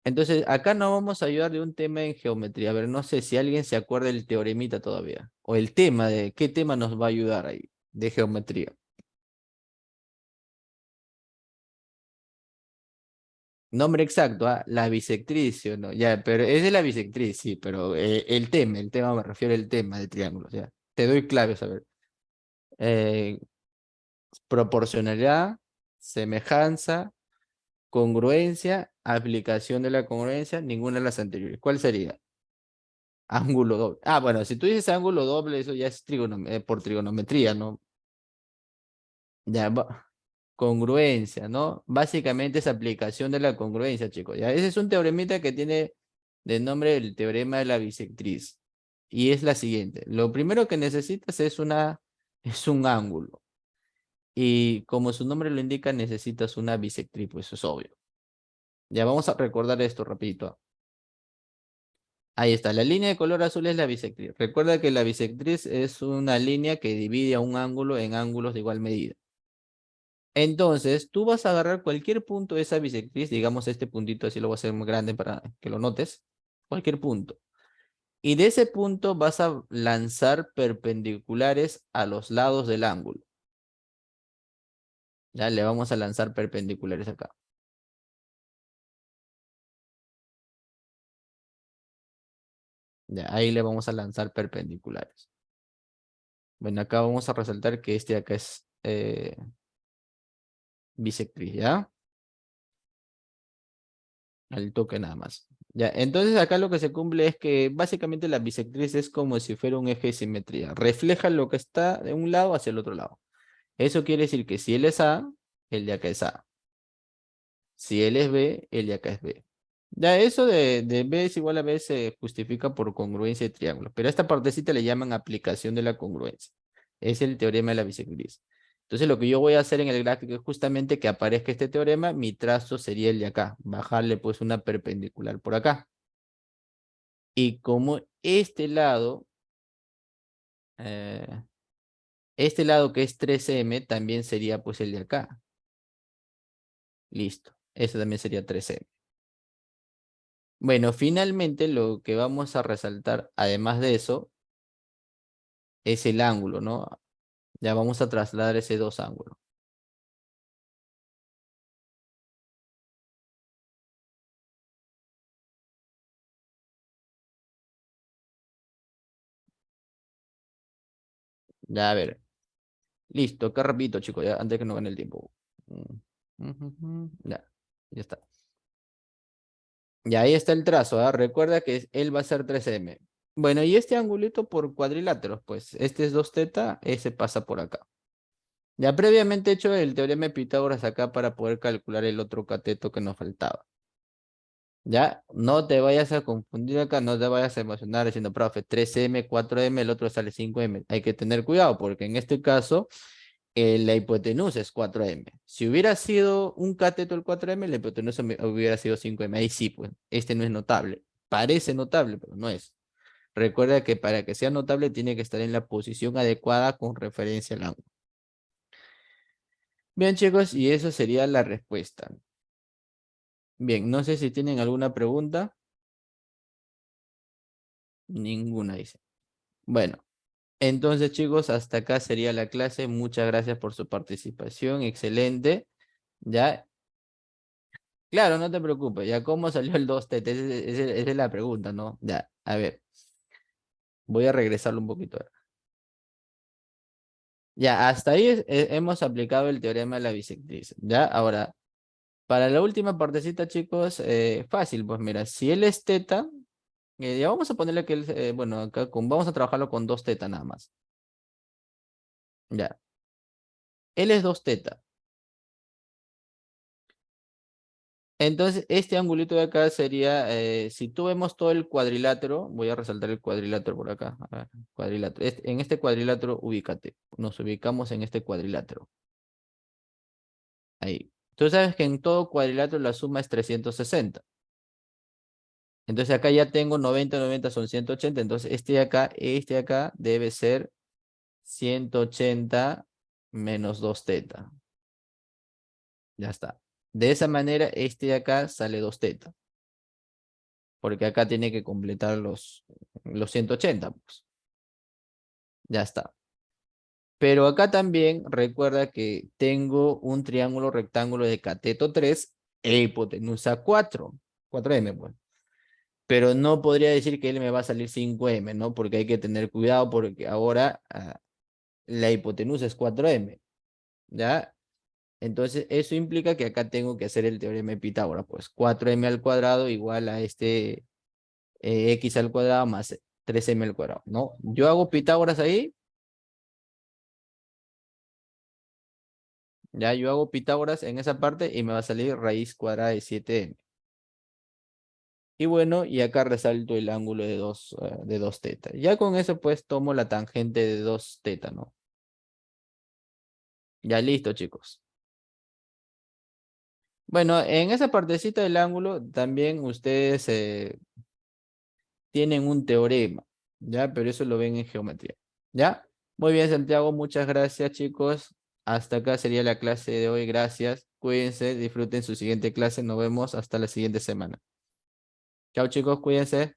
Entonces, acá nos vamos a ayudar de un tema en geometría. A ver, no sé si alguien se acuerda del teoremita todavía. O el tema de qué tema nos va a ayudar ahí, de geometría. Nombre exacto, la bisectriz, ¿sí o no? Ya, pero es de la bisectriz, sí, pero el tema me refiero al tema de triángulos, ya. Te doy claves, a ver. Eh, Proporcionalidad, semejanza, congruencia, aplicación de la congruencia, ninguna de las anteriores. ¿Cuál sería? Ángulo doble. Ah, bueno, si tú dices ángulo doble, eso ya es por trigonometría, ¿no? Ya, congruencia, ¿no? Básicamente es aplicación de la congruencia, chicos. Ya, ese es un teoremita que tiene de nombre el teorema de la bisectriz. Y es la siguiente. Lo primero que necesitas es un ángulo. Y como su nombre lo indica, necesitas una bisectriz, pues eso es obvio. Ya vamos a recordar esto rapidito. Ahí está, la línea de color azul es la bisectriz. Recuerda que la bisectriz es una línea que divide a un ángulo en ángulos de igual medida. Entonces, tú vas a agarrar cualquier punto de esa bisectriz, digamos este puntito, así lo voy a hacer muy grande para que lo notes, cualquier punto. Y de ese punto vas a lanzar perpendiculares a los lados del ángulo. Ya le vamos a lanzar perpendiculares acá. Ya, ahí le vamos a lanzar perpendiculares. Bueno, acá vamos a resaltar que este de acá es bisectriz, ¿ya? Al toque nada más. Ya, entonces acá lo que se cumple es que básicamente la bisectriz es como si fuera un eje de simetría. Refleja lo que está de un lado hacia el otro lado. Eso quiere decir que si él es A, el de acá es A. Si él es B, el de acá es B. Ya eso de B es igual a B se justifica por congruencia de triángulos. Pero a esta partecita le llaman aplicación de la congruencia. Es el teorema de la bisectriz. Entonces lo que yo voy a hacer en el gráfico es justamente que aparezca este teorema. Mi trazo sería el de acá. Bajarle pues una perpendicular por acá. Y como eh, este lado que es 3M también sería pues el de acá. Listo. Eso también sería 3M. Bueno, finalmente lo que vamos a resaltar, además de eso, es el ángulo, ¿no? Ya vamos a trasladar ese dos ángulos. Ya, a ver. Listo, acá repito, chicos, ya, antes que no gane el tiempo. Ya, ya está. Y ahí está el trazo, ¿ah? Recuerda que él va a ser 3M. Bueno, y este angulito por cuadriláteros, pues este es 2θ, ese pasa por acá. Ya previamente hecho el teorema de Pitágoras acá para poder calcular el otro cateto que nos faltaba. Ya, no te vayas a confundir acá, no te vayas a emocionar diciendo, profe, 3M, 4M, el otro sale 5M. Hay que tener cuidado porque en este caso la hipotenusa es 4M. Si hubiera sido un cateto el 4M, la hipotenusa hubiera sido 5M. Ahí sí, pues, este no es notable. Parece notable, pero no es. Recuerda que para que sea notable tiene que estar en la posición adecuada con referencia al ángulo. Bien, chicos, y esa sería la respuesta. Bien, no sé si tienen alguna pregunta. Ninguna, dice. Bueno, entonces, chicos, hasta acá sería la clase. Muchas gracias por su participación. Excelente. Ya, claro, no te preocupes. Ya, ¿cómo salió el 2T? Esa es la pregunta, ¿no? Ya, a ver, voy a regresarlo un poquito. Ya, hasta ahí hemos aplicado el teorema de la bisectriz. Ya, ahora, para la última partecita, chicos, fácil, pues mira, si él es teta, ya vamos a ponerle que él, bueno, acá vamos a trabajarlo con 2θ nada más. Ya, él es 2θ. Entonces, este angulito de acá sería, si tú vemos todo el cuadrilátero, voy a resaltar el cuadrilátero por acá. A ver, cuadrilátero. En este cuadrilátero, ubícate. Nos ubicamos en este cuadrilátero. Ahí. Tú sabes que en todo cuadrilátero la suma es 360. Entonces acá ya tengo 90, 90 son 180. Entonces este de acá debe ser 180 menos 2θ. Ya está. De esa manera, este de acá sale 2θ. Porque acá tiene que completar los 180, pues. Ya está. Pero acá también recuerda que tengo un triángulo rectángulo de cateto 3 e hipotenusa 4M, pues. Pero no podría decir que él me va a salir 5M, ¿no? Porque hay que tener cuidado porque ahora la hipotenusa es 4M, ¿ya? Entonces eso implica que acá tengo que hacer el teorema de Pitágoras, pues 4M al cuadrado igual a este X al cuadrado más 3M al cuadrado, ¿no? Yo hago Pitágoras ahí. Ya yo hago Pitágoras en esa parte y me va a salir raíz cuadrada de 7M. Y bueno, y acá resalto el ángulo de 2θ. Ya con eso pues tomo la tangente de 2θ, ¿no? Ya listo, chicos. Bueno, en esa partecita del ángulo también ustedes tienen un teorema, ¿ya? Pero eso lo ven en geometría, ¿ya? Muy bien, Santiago, muchas gracias, chicos. Hasta acá sería la clase de hoy. Gracias. Cuídense, disfruten su siguiente clase. Nos vemos hasta la siguiente semana. Chao, chicos, cuídense.